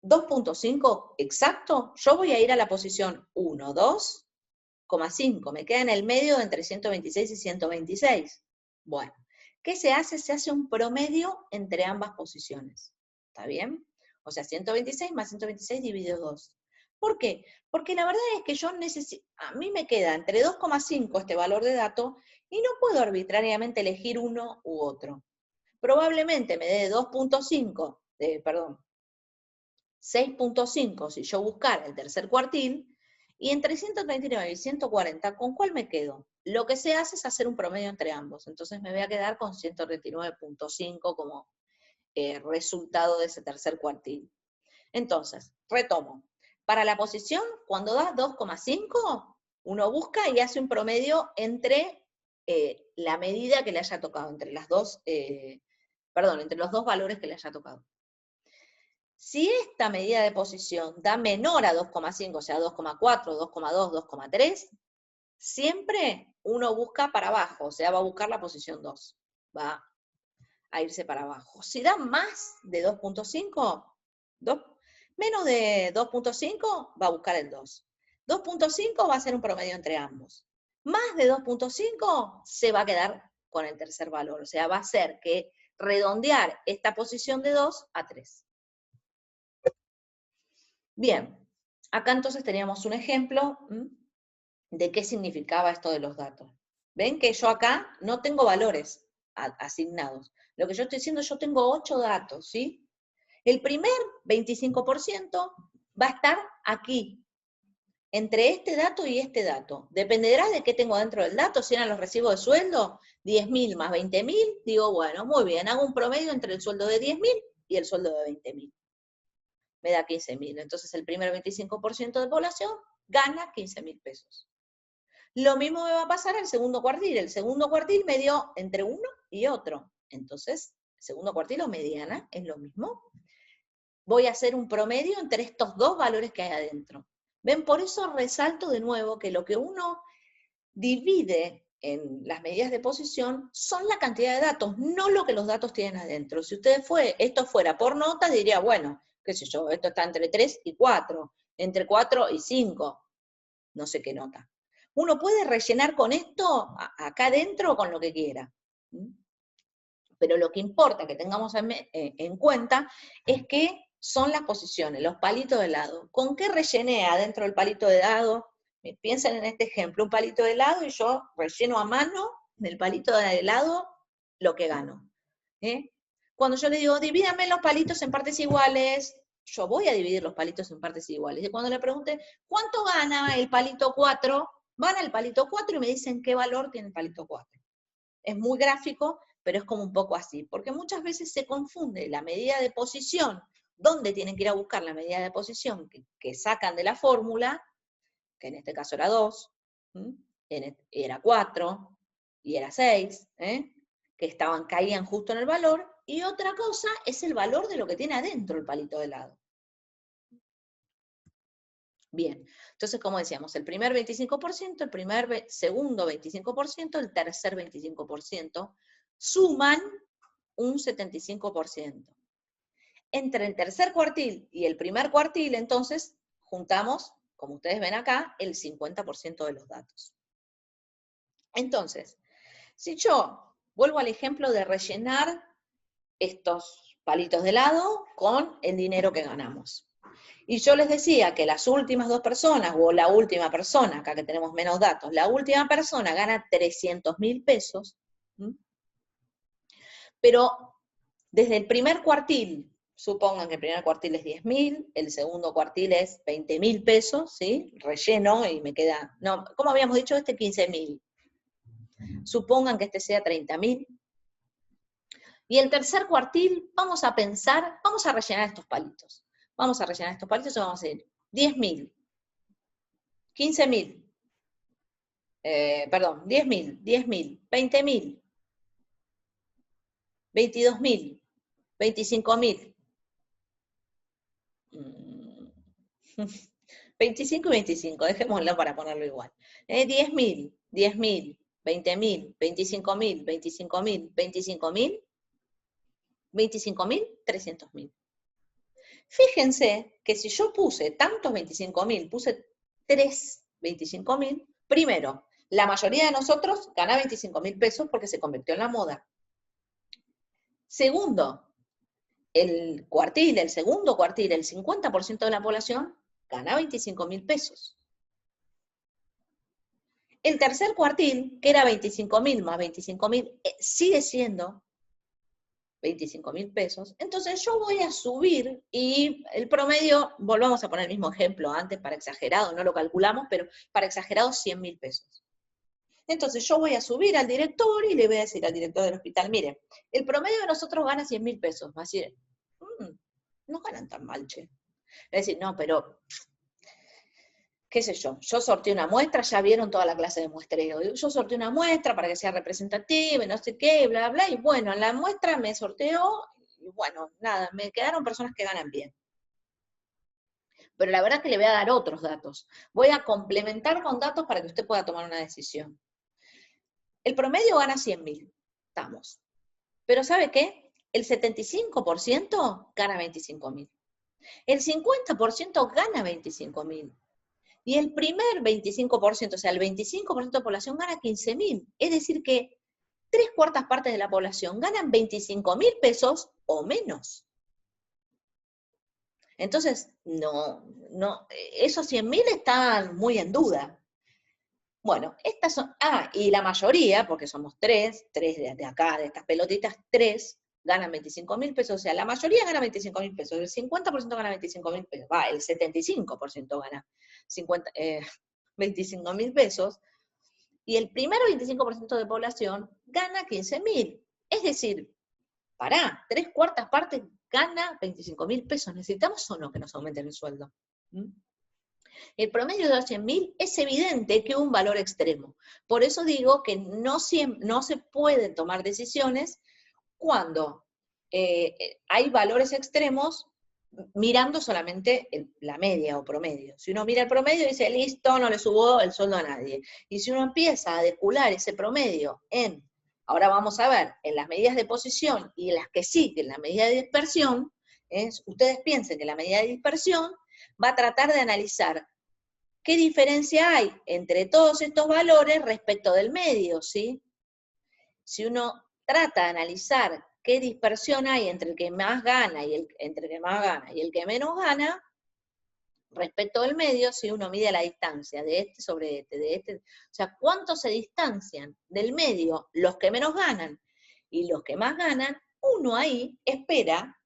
2,5 exacto, yo voy a ir a la posición 1, 2,5. Me queda en el medio entre 126 y 126. Bueno, ¿qué se hace? Se hace un promedio entre ambas posiciones. ¿Está bien? O sea, 126 más 126 dividido 2. ¿Por qué? Porque la verdad es que yo a mí me queda entre 2,5 este valor de dato, y no puedo arbitrariamente elegir uno u otro. Probablemente me dé 6,5 si yo buscara el tercer cuartil, y entre 139 y 140, ¿con cuál me quedo? Lo que se hace es hacer un promedio entre ambos, entonces me voy a quedar con 139,5 como resultado de ese tercer cuartil. Entonces, retomo. Para la posición, cuando da 2,5, uno busca y hace un promedio entre la medida que le haya tocado, entre los dos valores que le haya tocado. Si esta medida de posición da menor a 2,5, o sea, 2,4, 2,2, 2,3, siempre uno busca para abajo, o sea, va a buscar la posición 2, va a irse para abajo. Si da más de 2.5, menos de 2.5 va a buscar el 2. 2.5 va a ser un promedio entre ambos. Más de 2.5 se va a quedar con el tercer valor, o sea, va a ser que redondear esta posición de 2 a 3. Bien, acá entonces teníamos un ejemplo de qué significaba esto de los datos. Ven que yo acá no tengo valores asignados. Lo que yo estoy diciendo, yo tengo 8 datos, ¿sí? El primer 25% va a estar aquí, entre este dato y este dato. Dependerá de qué tengo dentro del dato, si eran los recibos de sueldo, 10.000 más 20.000, digo, bueno, muy bien, hago un promedio entre el sueldo de 10.000 y el sueldo de 20.000. Me da 15.000. Entonces el primer 25% de población gana 15.000 pesos. Lo mismo me va a pasar al segundo cuartil. El segundo cuartil me dio entre uno y otro. Entonces, segundo cuartil o mediana es lo mismo. Voy a hacer un promedio entre estos dos valores que hay adentro. ¿Ven? Por eso resalto de nuevo que lo que uno divide en las medidas de posición son la cantidad de datos, no lo que los datos tienen adentro. Si esto fuera por nota, diría, bueno, qué sé yo, esto está entre 3 y 4, entre 4 y 5, no sé qué nota. Uno puede rellenar con esto acá adentro con lo que quiera. Pero lo que importa que tengamos en cuenta es que son las posiciones, los palitos de helado. ¿Con qué rellené adentro del palito de helado? Piensen en este ejemplo, un palito de helado y yo relleno a mano del palito de helado lo que gano. Cuando yo le digo, divídame los palitos en partes iguales, yo voy a dividir los palitos en partes iguales. Y cuando le pregunte, ¿cuánto gana el palito 4? Van al palito 4 y me dicen qué valor tiene el palito 4. Es muy gráfico, pero es como un poco así, porque muchas veces se confunde la medida de posición, dónde tienen que ir a buscar la medida de posición que sacan de la fórmula, que en este caso era 2, era 4, y era 6, que caían justo en el valor, y otra cosa es el valor de lo que tiene adentro el palito de helado. Bien, entonces como decíamos, el primer 25%, segundo 25%, el tercer 25%, suman un 75%. Entre el tercer cuartil y el primer cuartil, entonces, juntamos, como ustedes ven acá, el 50% de los datos. Entonces, si yo vuelvo al ejemplo de rellenar estos palitos de helado con el dinero que ganamos. Y yo les decía que las últimas dos personas, o la última persona, acá que tenemos menos datos, la última persona gana 300.000 pesos, pero desde el primer cuartil, supongan que el primer cuartil es 10.000, el segundo cuartil es 20.000 pesos, ¿sí? Relleno y me queda, no, ¿cómo habíamos dicho? 15.000. Supongan que este sea 30.000. Y el tercer cuartil, vamos a rellenar estos palitos. Vamos a rellenar estos palitos y vamos a decir 10.000, 15.000, 10.000, 10.000, 20.000, 22.000, 25.000. 25 y 25, dejémoslo para ponerlo igual. 10.000, 10.000, 20.000, 25.000, 25.000, 25.000, 25.000, 300.000. Fíjense que si yo puse tantos 25.000, puse 3 25.000, primero, la mayoría de nosotros gana 25.000 pesos porque se convirtió en la moda. Segundo, el segundo cuartil, el 50% de la población gana 25.000 pesos. El tercer cuartil, que era 25.000 más 25.000, sigue siendo 25.000 pesos, entonces yo voy a subir y el promedio, volvamos a poner el mismo ejemplo antes para exagerado, no lo calculamos, pero para exagerado 100.000 pesos. Entonces yo voy a subir al director y le voy a decir al director del hospital, mire, el promedio de nosotros gana 100.000 pesos. Va a decir, no ganan tan mal, che. Es decir, no, pero qué sé yo sorteé una muestra, ya vieron toda la clase de muestreo, yo sorteé una muestra para que sea representativa, no sé qué, bla, bla, y bueno, en la muestra me sorteó, y bueno, nada, me quedaron personas que ganan bien. Pero la verdad es que le voy a dar otros datos. Voy a complementar con datos para que usted pueda tomar una decisión. El promedio gana 100.000, estamos. Pero ¿sabe qué? El 75% gana 25.000. El 50% gana 25.000. Y el primer 25%, o sea, el 25% de la población gana 15.000. Es decir que 3/4 partes de la población ganan 25.000 pesos o menos. Entonces, no, esos 100.000 están muy en duda. Bueno, estas son, y la mayoría, porque somos tres de acá, de estas pelotitas, 3 ganan 25.000 pesos, o sea, la mayoría gana 25.000 pesos, el 50% gana 25.000 pesos, el 75% gana 25.000 pesos, y el primer 25% de población gana 15.000. Es decir, 3/4 partes gana 25.000 pesos. ¿Necesitamos o no que nos aumenten el sueldo? El promedio de 100.000 es evidente que un valor extremo. Por eso digo que no se pueden tomar decisiones cuando hay valores extremos mirando solamente la media o promedio. Si uno mira el promedio y dice, listo, no le subo el sueldo a nadie. Y si uno empieza a depurar ese promedio ahora vamos a ver, en las medidas de posición y en las que siguen la medida de dispersión, ustedes piensen que la medida de dispersión va a tratar de analizar qué diferencia hay entre todos estos valores respecto del medio, ¿sí? Si uno trata de analizar qué dispersión hay entre el que más gana y el que menos gana, respecto del medio, si uno mide la distancia de este sobre este, o sea, cuánto se distancian del medio los que menos ganan y los que más ganan, uno ahí espera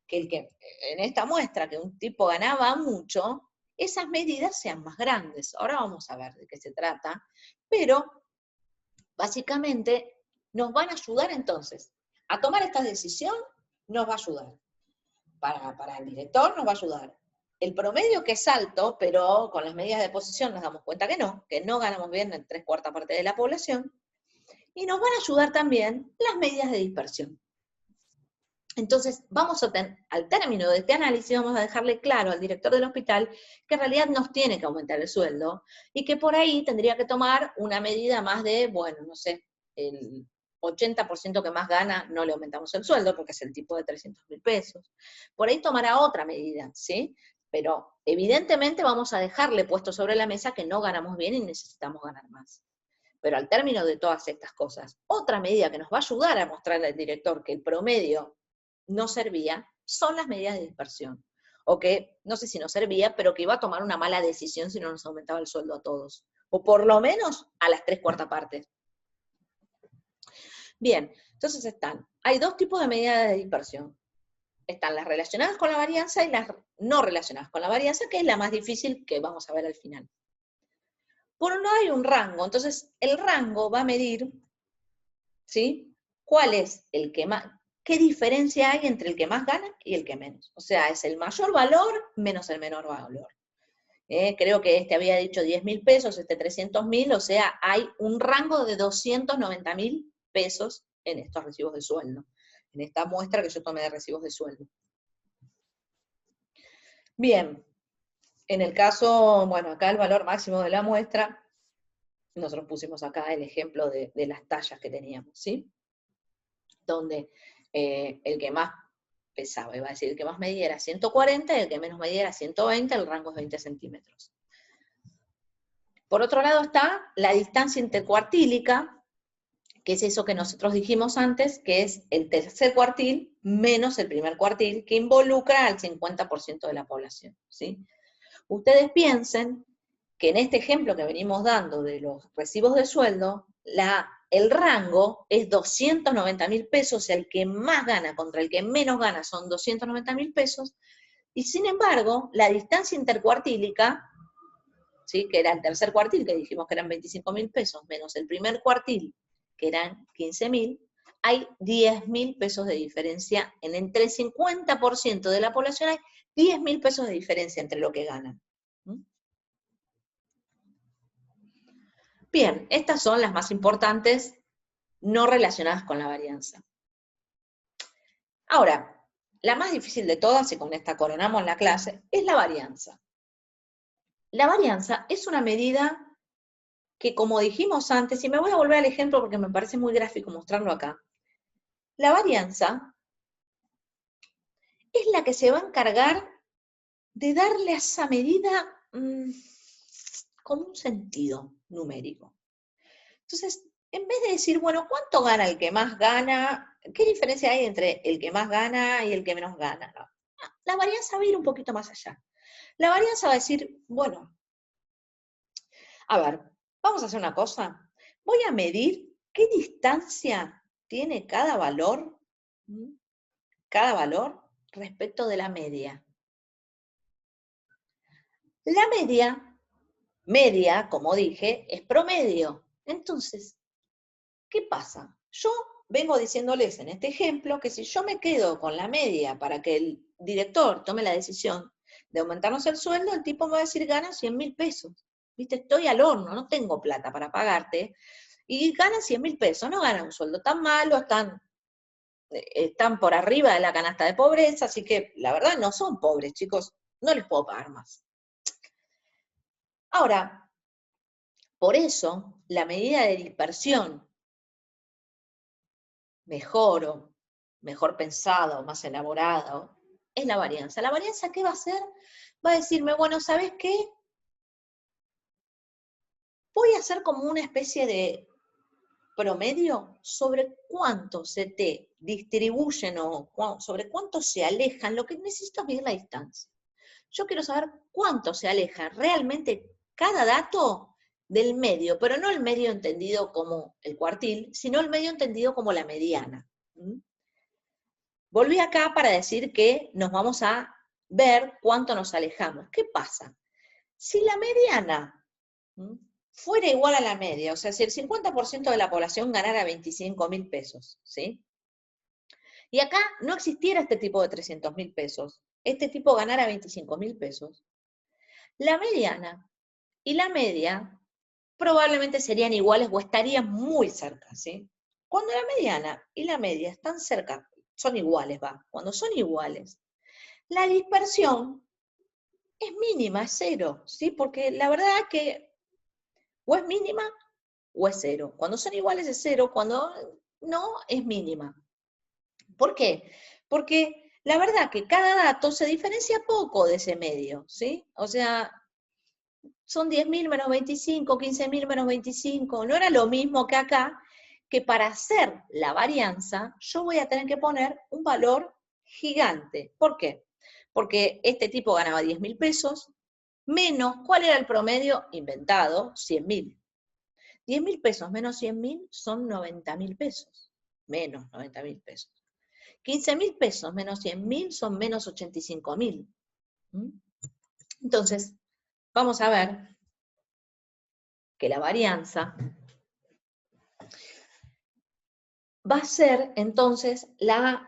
que en esta muestra, que un tipo ganaba mucho, esas medidas sean más grandes. Ahora vamos a ver de qué se trata, pero básicamente nos van a ayudar entonces a tomar esta decisión, nos va a ayudar. Para el director nos va a ayudar. El promedio que es alto, pero con las medidas de posición nos damos cuenta que no ganamos bien en 3/4 partes de la población, y nos van a ayudar también las medidas de dispersión. Entonces, al término de este análisis, vamos a dejarle claro al director del hospital que en realidad nos tiene que aumentar el sueldo, y que por ahí tendría que tomar una medida más de, bueno, no sé, el 80% que más gana no le aumentamos el sueldo, porque es el tipo de 300.000 pesos. Por ahí tomará otra medida, ¿sí? Pero evidentemente vamos a dejarle puesto sobre la mesa que no ganamos bien y necesitamos ganar más. Pero al término de todas estas cosas, otra medida que nos va a ayudar a mostrarle al director que el promedio no servía, son las medidas de dispersión. O que, no sé si no servía, pero que iba a tomar una mala decisión si no nos aumentaba el sueldo a todos. O por lo menos a las 3/4 partes. Bien, entonces hay dos tipos de medidas de dispersión. Están las relacionadas con la varianza y las no relacionadas con la varianza, que es la más difícil que vamos a ver al final. Por un lado hay un rango, entonces el rango va a medir, ¿sí? ¿Cuál es el que más, qué diferencia hay entre el que más gana y el que menos? O sea, es el mayor valor menos el menor valor. Creo que este había dicho 10.000 pesos, este 300.000, o sea, hay un rango de 290.000 pesos en estos recibos de sueldo, en esta muestra que yo tomé de recibos de sueldo. Bien, en el caso, bueno, acá el valor máximo de la muestra, nosotros pusimos acá el ejemplo de las tallas que teníamos, ¿sí? Donde el que más pesaba, iba a decir, el que más medía era 140, y el que menos medía era 120, el rango es 20 centímetros. Por otro lado está la distancia intercuartílica, que es eso que nosotros dijimos antes, que es el tercer cuartil menos el primer cuartil, que involucra al 50% de la población, ¿sí? Ustedes piensen que en este ejemplo que venimos dando de los recibos de sueldo, el rango es 290.000 pesos, o sea, el que más gana contra el que menos gana son 290.000 pesos, y sin embargo, la distancia intercuartílica, ¿sí? Que era el tercer cuartil, que dijimos que eran 25.000 pesos, menos el primer cuartil, que eran 15.000, hay 10.000 pesos de diferencia, entre el 50% de la población hay 10.000 pesos de diferencia entre lo que ganan. Bien, estas son las más importantes, no relacionadas con la varianza. Ahora, la más difícil de todas, y con esta coronamos la clase, es la varianza. La varianza es una medida que, como dijimos antes, y me voy a volver al ejemplo porque me parece muy gráfico mostrarlo acá, la varianza es la que se va a encargar de darle a esa medida como un sentido numérico. Entonces, en vez de decir, bueno, ¿cuánto gana el que más gana? ¿Qué diferencia hay entre el que más gana y el que menos gana? No. La varianza va a ir un poquito más allá. La varianza va a decir, bueno, a ver, vamos a hacer una cosa. Voy a medir qué distancia tiene cada valor respecto de la media. La media, como dije, es promedio. Entonces, ¿qué pasa? Yo vengo diciéndoles en este ejemplo que si yo me quedo con la media para que el director tome la decisión de aumentarnos el sueldo, el tipo me va a decir, gana 100.000 pesos. ¿Viste? Estoy al horno, no tengo plata para pagarte. Y gana 100.000 pesos, no gana un sueldo tan malo, están por arriba de la canasta de pobreza, así que la verdad no son pobres, chicos, no les puedo pagar más. Ahora, por eso, la medida de dispersión mejor pensado, más elaborado, es la varianza. ¿La varianza qué va a hacer? Va a decirme, bueno, ¿sabes qué? Voy a hacer como una especie de promedio sobre cuánto se te distribuyen o sobre cuánto se alejan. Lo que necesito es medir la distancia. Yo quiero saber cuánto se aleja realmente cada dato del medio, pero no el medio entendido como el cuartil, sino el medio entendido como la mediana. Volví acá para decir que nos vamos a ver cuánto nos alejamos. ¿Qué pasa? Si la mediana fuera igual a la media, o sea, si el 50% de la población ganara 25.000 pesos, ¿sí? Y acá no existiera este tipo de 300.000 pesos, este tipo ganara 25.000 pesos, la mediana y la media probablemente serían iguales o estarían muy cerca, ¿sí? Cuando la mediana y la media están cerca, son iguales, cuando son iguales, la dispersión es mínima, es cero, ¿sí? Porque la verdad es que o es mínima o es cero. Cuando son iguales es cero, cuando no es mínima. ¿Por qué? Porque la verdad que cada dato se diferencia poco de ese medio, ¿sí? O sea, son 10.000 menos 25, 15.000 menos 25, no era lo mismo que acá, que para hacer la varianza yo voy a tener que poner un valor gigante. ¿Por qué? Porque este tipo ganaba 10.000 pesos, menos, ¿cuál era el promedio? Inventado, 100.000. 10.000 pesos menos 100.000 son 90.000 pesos, menos 90.000 pesos. 15.000 pesos menos 100.000 son menos 85.000. Entonces, vamos a ver que la varianza va a ser entonces la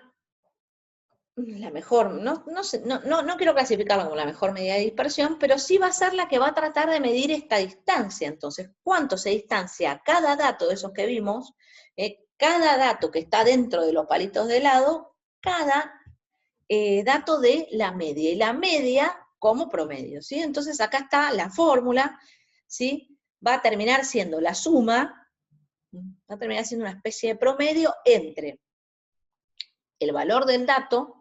mejor, no quiero clasificarla como la mejor medida de dispersión, pero sí va a ser la que va a tratar de medir esta distancia. Entonces, ¿cuánto se distancia cada dato de esos que vimos? Cada dato que está dentro de los palitos de helado, cada dato de la media, y la media como promedio, ¿sí? Entonces acá está la fórmula, ¿sí? Va a terminar siendo la suma, va a terminar siendo una especie de promedio entre el valor del dato,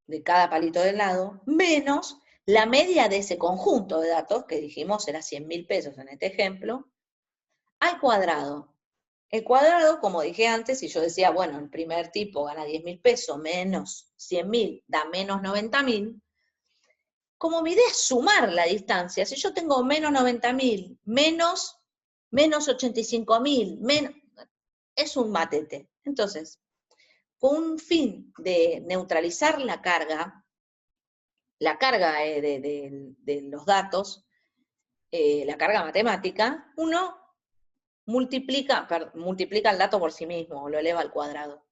de cada palito de helado, menos la media de ese conjunto de datos, que dijimos era 100.000 pesos en este ejemplo, al cuadrado. El cuadrado, como dije antes, si yo decía, bueno, el primer tipo gana 10.000 pesos menos 100.000 da menos 90.000, como mi idea es sumar la distancia, si yo tengo menos 90.000, menos 85.000, es un matete. Entonces, con un fin de neutralizar la carga de los datos, la carga matemática, uno multiplica el dato por sí mismo, o lo eleva al cuadrado.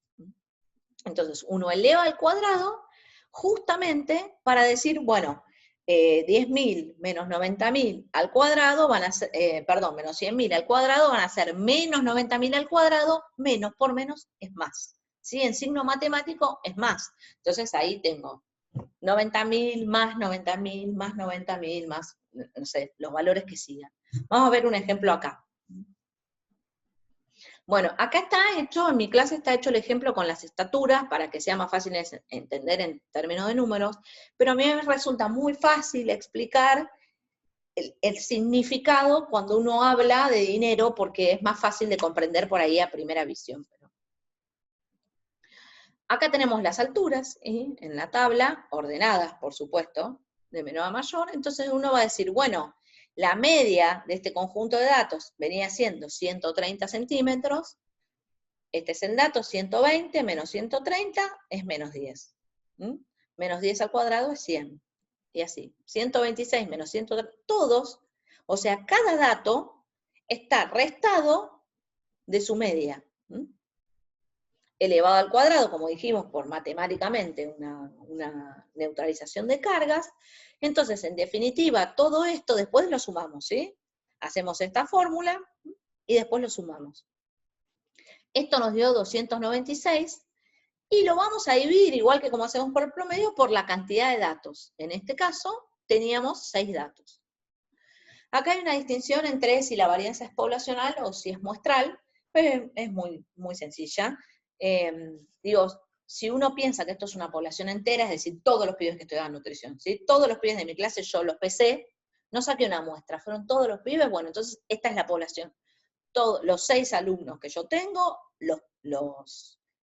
Entonces, uno eleva al cuadrado justamente para decir, bueno, 10.000 menos 90.000 al cuadrado van a ser, menos 100.000 al cuadrado van a ser menos 90.000 al cuadrado, menos por menos es más. ¿Sí? En signo matemático es más. Entonces ahí tengo 90.000 más 90.000 más 90.000 más, no sé, los valores que sigan. Vamos a ver un ejemplo acá. Bueno, acá está hecho, en mi clase está hecho el ejemplo con las estaturas para que sea más fácil entender en términos de números, pero a mí me resulta muy fácil explicar el significado cuando uno habla de dinero porque es más fácil de comprender por ahí a primera visión. Acá tenemos las alturas, en la tabla, ordenadas, por supuesto, de menor a mayor, entonces uno va a decir, bueno, la media de este conjunto de datos venía siendo 130 centímetros, este es el dato, 120 menos 130 es menos 10. Menos 10 al cuadrado es 100. Y así, 126 menos 130, todos, o sea, cada dato está restado de su media. Elevado al cuadrado, como dijimos, por matemáticamente una neutralización de cargas. Entonces, en definitiva, todo esto después lo sumamos, ¿sí? Hacemos esta fórmula y después lo sumamos. Esto nos dio 296 y lo vamos a dividir, igual que como hacemos por el promedio, por la cantidad de datos. En este caso, teníamos 6 datos. Acá hay una distinción entre si la varianza es poblacional o si es muestral, pero es muy, muy sencilla. Digo, si uno piensa que esto es una población entera, es decir, todos los pibes que estudiaban nutrición, ¿sí? Todos los pibes de mi clase yo los pesé, no saqué una muestra, fueron todos los pibes, bueno, entonces esta es la población. Todos los 6 alumnos que yo tengo,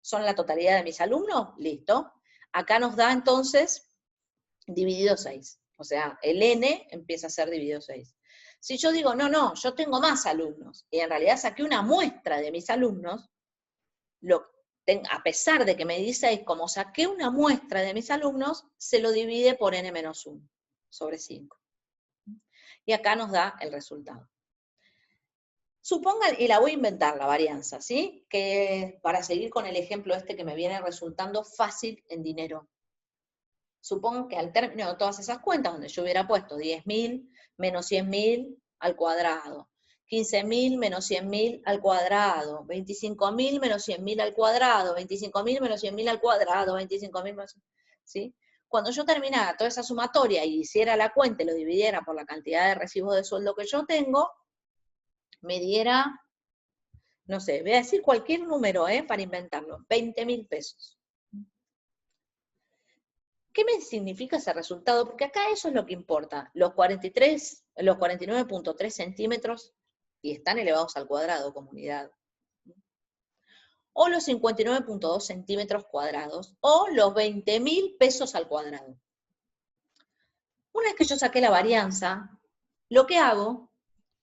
son la totalidad de mis alumnos, listo. Acá nos da entonces dividido 6. O sea, el n empieza a ser dividido 6. Si yo digo, no, yo tengo más alumnos, y en realidad saqué una muestra de mis alumnos, a pesar de que me di 6, como saqué una muestra de mis alumnos, se lo divide por n-1 sobre 5. Y acá nos da el resultado. Supongan, y la voy a inventar, la varianza, ¿sí? Que para seguir con el ejemplo este que me viene resultando fácil en dinero. Supongan que al término de todas esas cuentas, donde yo hubiera puesto 10.000 menos 100.000 al cuadrado, 15.000 menos 100.000 al cuadrado, 25.000 menos 100.000 al cuadrado, 25.000 menos 100.000 al cuadrado, 25.000 menos... ¿sí? Cuando yo terminara toda esa sumatoria y hiciera la cuenta y lo dividiera por la cantidad de recibos de sueldo que yo tengo, me diera, no sé, voy a decir cualquier número, para inventarlo, 20.000 pesos. ¿Qué me significa ese resultado? Porque acá eso es lo que importa. Los 49.3 centímetros, y están elevados al cuadrado como unidad. O los 59.2 centímetros cuadrados, o los 20.000 pesos al cuadrado. Una vez que yo saqué la varianza, lo que hago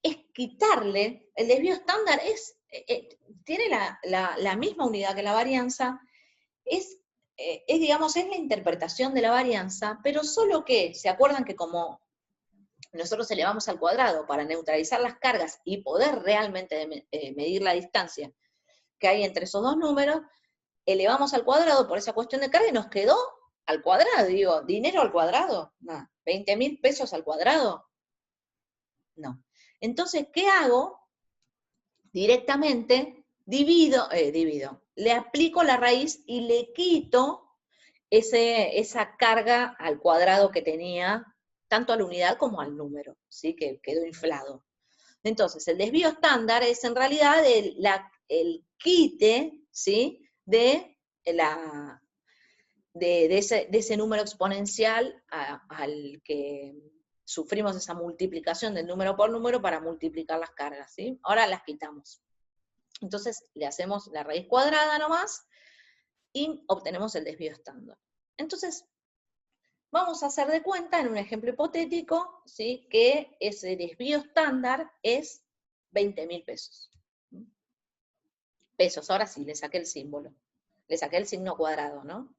es quitarle, el desvío estándar tiene la misma unidad que la varianza, digamos, es la interpretación de la varianza, pero solo que, ¿se acuerdan que como nosotros elevamos al cuadrado para neutralizar las cargas y poder realmente medir la distancia que hay entre esos dos números, elevamos al cuadrado por esa cuestión de carga y nos quedó al cuadrado, digo, ¿dinero al cuadrado? No. ¿20.000 pesos al cuadrado? No. Entonces, ¿qué hago? Directamente divido, le aplico la raíz y le quito esa carga al cuadrado que tenía, tanto a la unidad como al número, ¿sí? Que quedó inflado. Entonces, el desvío estándar es en realidad el quite, ¿sí? de ese número exponencial al que sufrimos esa multiplicación del número por número para multiplicar las cargas, ¿sí? Ahora las quitamos. Entonces, le hacemos la raíz cuadrada nomás y obtenemos el desvío estándar. Entonces, vamos a hacer de cuenta, en un ejemplo hipotético, ¿sí? Que ese desvío estándar es 20.000 pesos. Pesos, ahora sí, le saqué el símbolo. Le saqué el signo cuadrado, ¿no?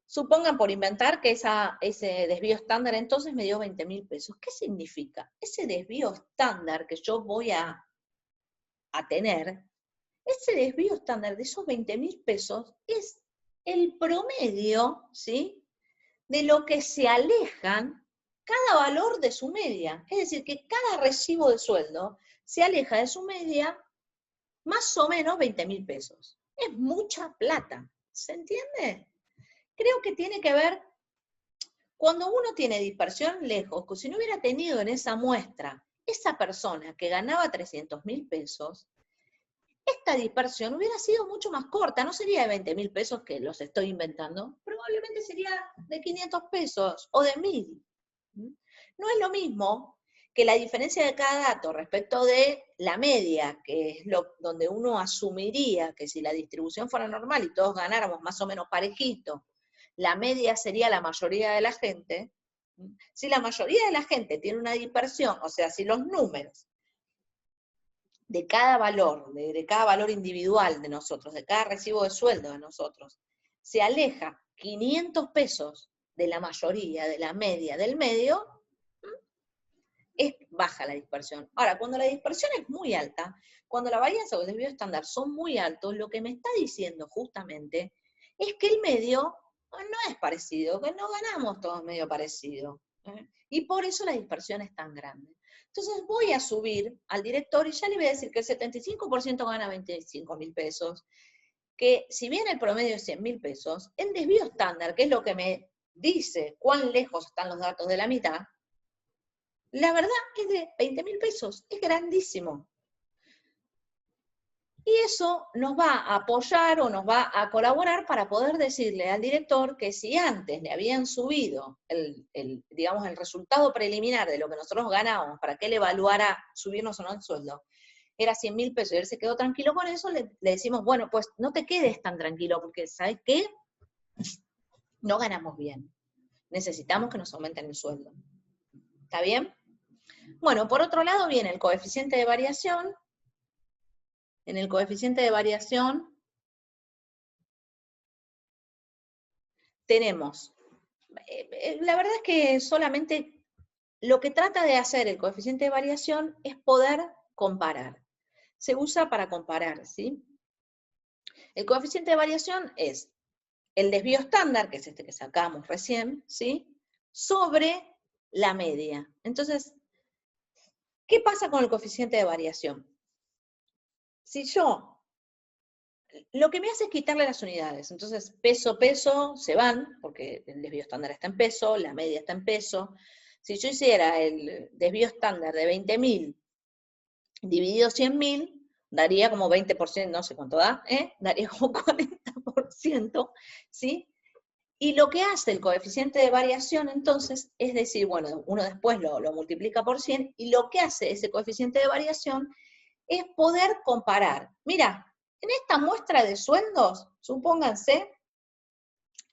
Supongan por inventar que ese desvío estándar entonces me dio 20.000 pesos. ¿Qué significa? Ese desvío estándar que yo voy a tener, ese desvío estándar de esos 20.000 pesos es el promedio, ¿sí? De lo que se alejan cada valor de su media. Es decir, que cada recibo de sueldo se aleja de su media más o menos 20.000 pesos. Es mucha plata, ¿se entiende? Creo que tiene que ver cuando uno tiene dispersión lejos, si no hubiera tenido en esa muestra esa persona que ganaba 300.000 pesos, esta dispersión hubiera sido mucho más corta, no sería de 20.000 pesos que los estoy inventando, probablemente sería de 500 pesos o de 1.000. No es lo mismo que la diferencia de cada dato respecto de la media, que es donde uno asumiría que si la distribución fuera normal y todos ganáramos más o menos parejito, la media sería la mayoría de la gente. Si la mayoría de la gente tiene una dispersión, o sea, si los números de cada valor, de cada valor individual de nosotros, de cada recibo de sueldo de nosotros, se aleja 500 pesos de la mayoría, de la media, del medio, es baja la dispersión. Ahora, cuando la dispersión es muy alta, cuando la varianza o el desvío estándar son muy altos, lo que me está diciendo justamente es que el medio no es parecido, que no ganamos todos medio parecido. Y por eso la dispersión es tan grande. Entonces voy a subir al director y ya le voy a decir que el 75% gana 25.000 pesos, que si bien el promedio es 100.000 pesos, el desvío estándar, que es lo que me dice cuán lejos están los datos de la mitad, la verdad es de 20.000 pesos, es grandísimo. Y eso nos va a apoyar o nos va a colaborar para poder decirle al director que si antes le habían subido digamos, el resultado preliminar de lo que nosotros ganábamos para que él evaluara subirnos o no el sueldo, era 100.000 pesos y él se quedó tranquilo con eso, le decimos, bueno, pues no te quedes tan tranquilo porque, ¿sabes qué? No ganamos bien. Necesitamos que nos aumenten el sueldo. ¿Está bien? Bueno, por otro lado viene el coeficiente de variación. En el coeficiente de variación tenemos, la verdad es que solamente lo que trata de hacer el coeficiente de variación es poder comparar. Se usa para comparar, ¿sí? El coeficiente de variación es el desvío estándar, que es este que sacamos recién, ¿sí? Sobre la media. Entonces, ¿qué pasa con el coeficiente de variación? Si yo, lo que me hace es quitarle las unidades, entonces peso, peso, se van, porque el desvío estándar está en peso, la media está en peso. Si yo hiciera el desvío estándar de 20.000 dividido 100.000, daría como 20%, no sé cuánto da, daría como 40%, ¿sí? Y lo que hace el coeficiente de variación, entonces, es decir, bueno, uno después lo multiplica por 100, y lo que hace ese coeficiente de variación es poder comparar. Mira, en esta muestra de sueldos, supónganse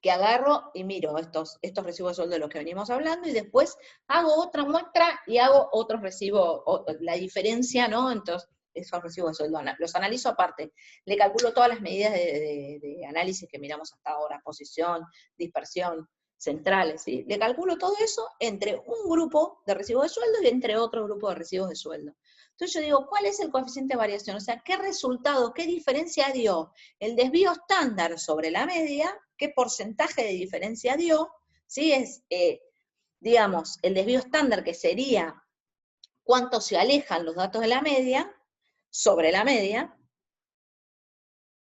que agarro y miro estos recibos de sueldo de los que venimos hablando, y después hago otra muestra y hago otros recibos, la diferencia, ¿no? Entonces, esos recibos de sueldo, los analizo aparte. Le calculo todas las medidas de análisis que miramos hasta ahora, posición, dispersión, centrales, ¿sí? Le calculo todo eso entre un grupo de recibos de sueldo y entre otro grupo de recibos de sueldo. Entonces yo digo, ¿cuál es el coeficiente de variación? O sea, ¿qué resultado, qué diferencia dio el desvío estándar sobre la media? ¿Qué porcentaje de diferencia dio? ¿Sí? Es, digamos, el desvío estándar, que sería cuánto se alejan los datos de la media sobre la media.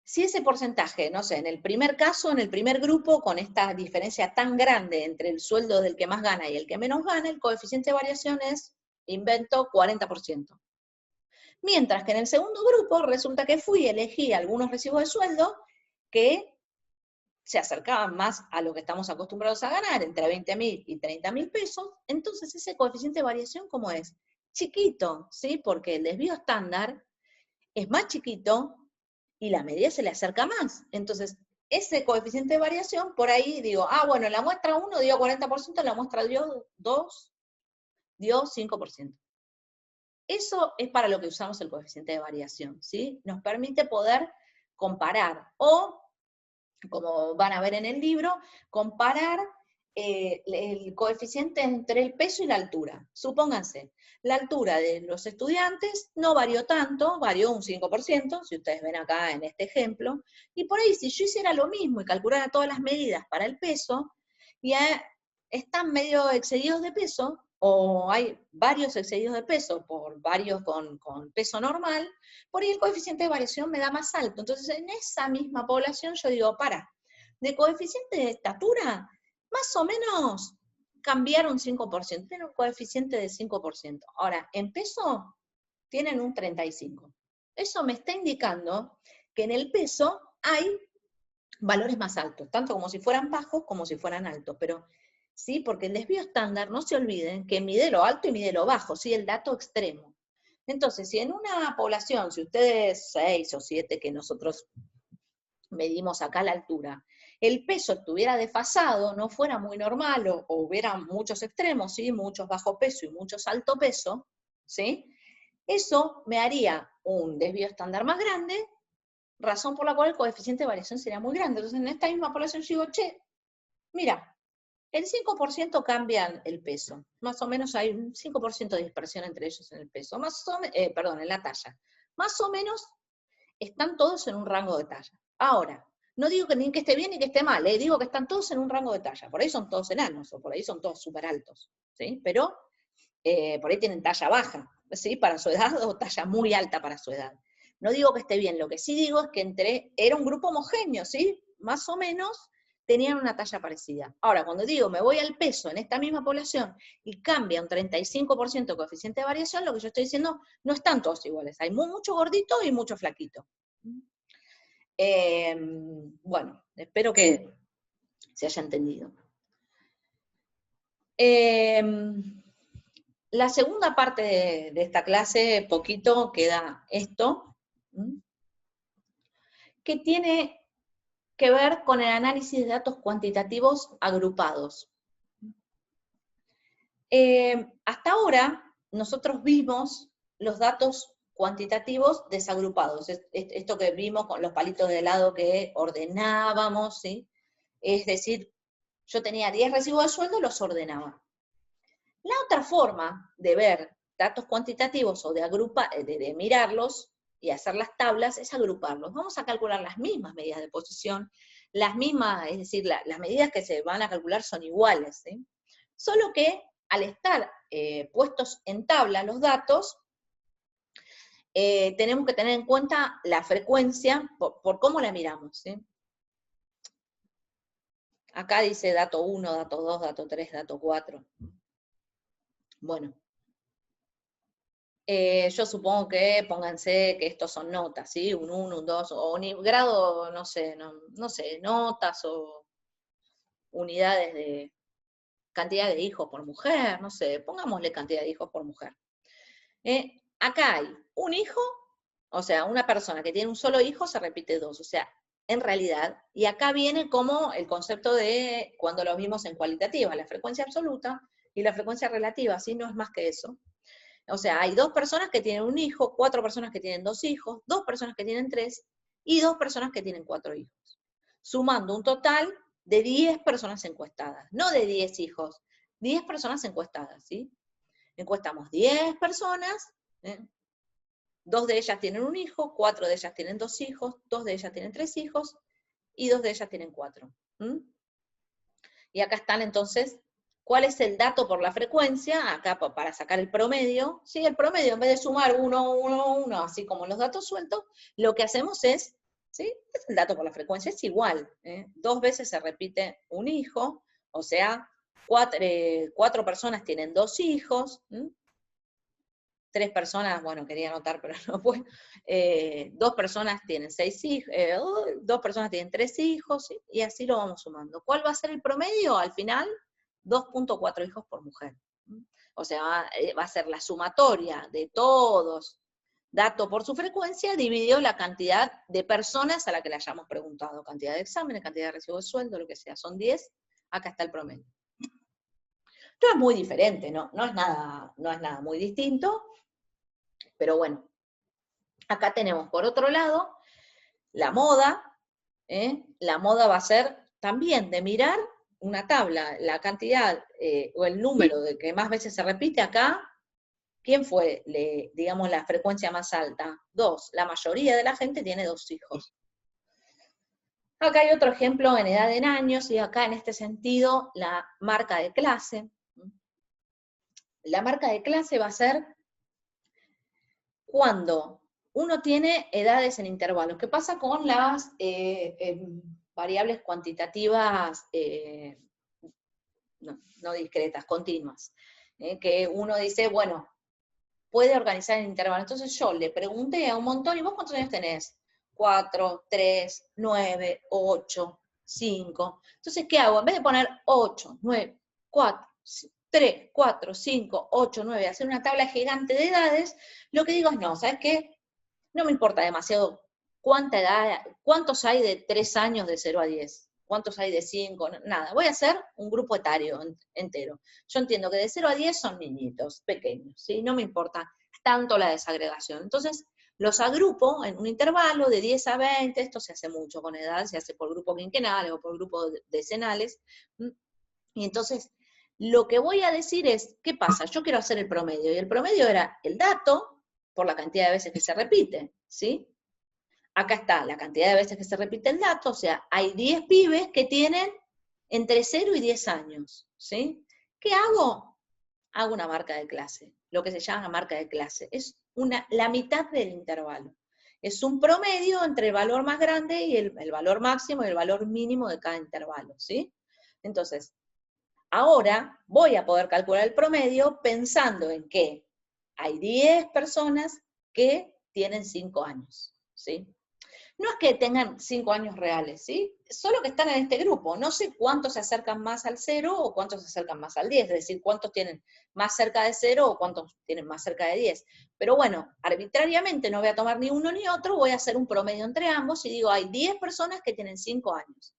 Si ese porcentaje, no sé, en el primer caso, en el primer grupo, con esta diferencia tan grande entre el sueldo del que más gana y el que menos gana, el coeficiente de variación es, invento, 40%. Mientras que en el segundo grupo resulta que fui y elegí algunos recibos de sueldo que se acercaban más a lo que estamos acostumbrados a ganar, entre 20.000 y 30.000 pesos, entonces ese coeficiente de variación, ¿cómo es? Chiquito, ¿sí? Porque el desvío estándar es más chiquito y la media se le acerca más. Entonces, ese coeficiente de variación, por ahí digo, bueno, la muestra 1 dio 40%, la muestra 2 dio 5%. Eso es para lo que usamos el coeficiente de variación, ¿sí? Nos permite poder comparar, o, como van a ver en el libro, comparar el coeficiente entre el peso y la altura. Supónganse, la altura de los estudiantes no varió tanto, varió un 5%, si ustedes ven acá en este ejemplo, y por ahí si yo hiciera lo mismo y calculara todas las medidas para el peso, y están medio excedidos de peso, o hay varios excedidos de peso por varios con peso normal, por ahí el coeficiente de variación me da más alto. Entonces, en esa misma población yo digo, de coeficiente de estatura, más o menos cambiar un 5%, tienen un coeficiente de 5%. Ahora, en peso tienen un 35%. Eso me está indicando que en el peso hay valores más altos, tanto como si fueran bajos como si fueran altos, pero sí, porque el desvío estándar, no se olviden que mide lo alto y mide lo bajo, sí, el dato extremo. Entonces, si en una población, si ustedes 6 o 7 que nosotros medimos acá la altura, el peso estuviera desfasado, no fuera muy normal, o hubiera muchos extremos, ¿sí? Muchos bajo peso y muchos alto peso, ¿sí? Eso me haría un desvío estándar más grande, razón por la cual el coeficiente de variación sería muy grande. Entonces, en esta misma población yo digo, che, mira, el 5% cambian el peso, más o menos hay un 5% de dispersión entre ellos en el peso, perdón, en la talla. Más o menos están todos en un rango de talla. Ahora, no digo que ni que esté bien ni que esté mal, digo que están todos en un rango de talla. Por ahí son todos enanos, o por ahí son todos súper altos, ¿sí? Pero por ahí tienen talla baja, ¿sí? Para su edad, o talla muy alta para su edad. No digo que esté bien, lo que sí digo es que era un grupo homogéneo, ¿sí? Más o menos tenían una talla parecida. Ahora, cuando digo me voy al peso en esta misma población y cambia un 35% coeficiente de variación, lo que yo estoy diciendo, no están todos iguales. Hay mucho gordito y mucho flaquito. Bueno, espero que se haya entendido. La segunda parte de esta clase, poquito, queda esto, que tiene que ver con el análisis de datos cuantitativos agrupados. Hasta ahora, nosotros vimos los datos cuantitativos desagrupados, esto que vimos con los palitos de helado que ordenábamos, ¿sí? Es decir, yo tenía 10 recibos de sueldo, los ordenaba. La otra forma de ver datos cuantitativos o de mirarlos y hacer las tablas es agruparlos. Vamos a calcular las mismas medidas de posición, las mismas, es decir, las medidas que se van a calcular son iguales, ¿sí? Solo que al estar puestos en tabla los datos, tenemos que tener en cuenta la frecuencia por cómo la miramos, ¿sí? Acá dice dato 1, dato 2, dato 3, dato 4. Bueno, yo supongo que pónganse que estos son notas, ¿sí? Un 1, un 2, o un grado, no sé, no sé, notas o unidades de cantidad de hijos por mujer, no sé, pongámosle cantidad de hijos por mujer. Acá hay un hijo, o sea, una persona que tiene un solo hijo se repite 2, o sea, en realidad, y acá viene como el concepto de cuando lo vimos en cualitativa, la frecuencia absoluta y la frecuencia relativa, ¿sí? No es más que eso. O sea, hay 2 personas que tienen un hijo, 4 personas que tienen 2 hijos, 2 personas que tienen 3 y 2 personas que tienen 4 hijos. Sumando un total de 10 personas encuestadas, no de 10 hijos, 10 personas encuestadas, ¿sí? Encuestamos 10 personas, 2 de ellas tienen un hijo, 4 de ellas tienen 2 hijos, 2 de ellas tienen 3 hijos y 2 de ellas tienen 4. Y acá están entonces, ¿cuál es el dato por la frecuencia? Acá para sacar el promedio, ¿sí? El promedio, en vez de sumar 1, 1, 1, así como los datos sueltos, lo que hacemos es, ¿sí? Es el dato por la frecuencia, es igual. 2 veces se repite un hijo, o sea, 4 personas tienen 2 hijos, 3 personas, bueno, quería anotar, pero no puedo. 2 personas tienen 6 hijos, 2 personas tienen 3 hijos, ¿sí? Y así lo vamos sumando. ¿Cuál va a ser el promedio? Al final, 2.4 hijos por mujer. O sea, va a ser la sumatoria de todos, dato por su frecuencia, dividido la cantidad de personas a la que le hayamos preguntado. Cantidad de exámenes, cantidad de recibo de sueldo, lo que sea. Son 10, acá está el promedio. Esto es muy diferente, no es nada muy distinto. Pero bueno, acá tenemos por otro lado la moda. La moda va a ser también de mirar una tabla, la cantidad o el número de que más veces se repite acá. ¿Quién fue, digamos, la frecuencia más alta? 2. La mayoría de la gente tiene 2 hijos. Acá hay otro ejemplo en edad en años, y acá en este sentido la marca de clase. La marca de clase va a ser cuando uno tiene edades en intervalos. ¿Qué pasa con las variables cuantitativas no discretas, continuas. Que uno dice, bueno, puede organizar en intervalos. Entonces yo le pregunté a un montón, ¿y vos cuántos años tenés? 4, 3, 9, 8, 5. Entonces, ¿qué hago? En vez de poner 8, 9, 4, 3, 4, 5, 8, 9, hacer una tabla gigante de edades, lo que digo es, no, ¿sabes qué? No me importa demasiado cuánta edad, cuántos hay de 3 años de 0 a 10, cuántos hay de 5, nada. Voy a hacer un grupo etario entero. Yo entiendo que de 0 a 10 son niñitos, pequeños, ¿sí? No me importa tanto la desagregación. Entonces, los agrupo en un intervalo de 10 a 20, esto se hace mucho con edad, se hace por grupos quinquenales o por grupos decenales, y entonces lo que voy a decir es, ¿qué pasa? Yo quiero hacer el promedio, y el promedio era el dato por la cantidad de veces que se repite, ¿sí? Acá está la cantidad de veces que se repite el dato, o sea, hay 10 pibes que tienen entre 0 y 10 años, ¿sí? ¿Qué hago? Hago una marca de clase, lo que se llama marca de clase. Es la mitad del intervalo. Es un promedio entre el valor más grande y el valor máximo y el valor mínimo de cada intervalo, ¿sí? Entonces, ahora voy a poder calcular el promedio pensando en que hay 10 personas que tienen 5 años, ¿sí? No es que tengan 5 años reales, ¿sí? Solo que están en este grupo. No sé cuántos se acercan más al 0 o cuántos se acercan más al 10, es decir, cuántos tienen más cerca de 0 o cuántos tienen más cerca de 10. Pero bueno, arbitrariamente no voy a tomar ni uno ni otro, voy a hacer un promedio entre ambos y digo, hay 10 personas que tienen 5 años.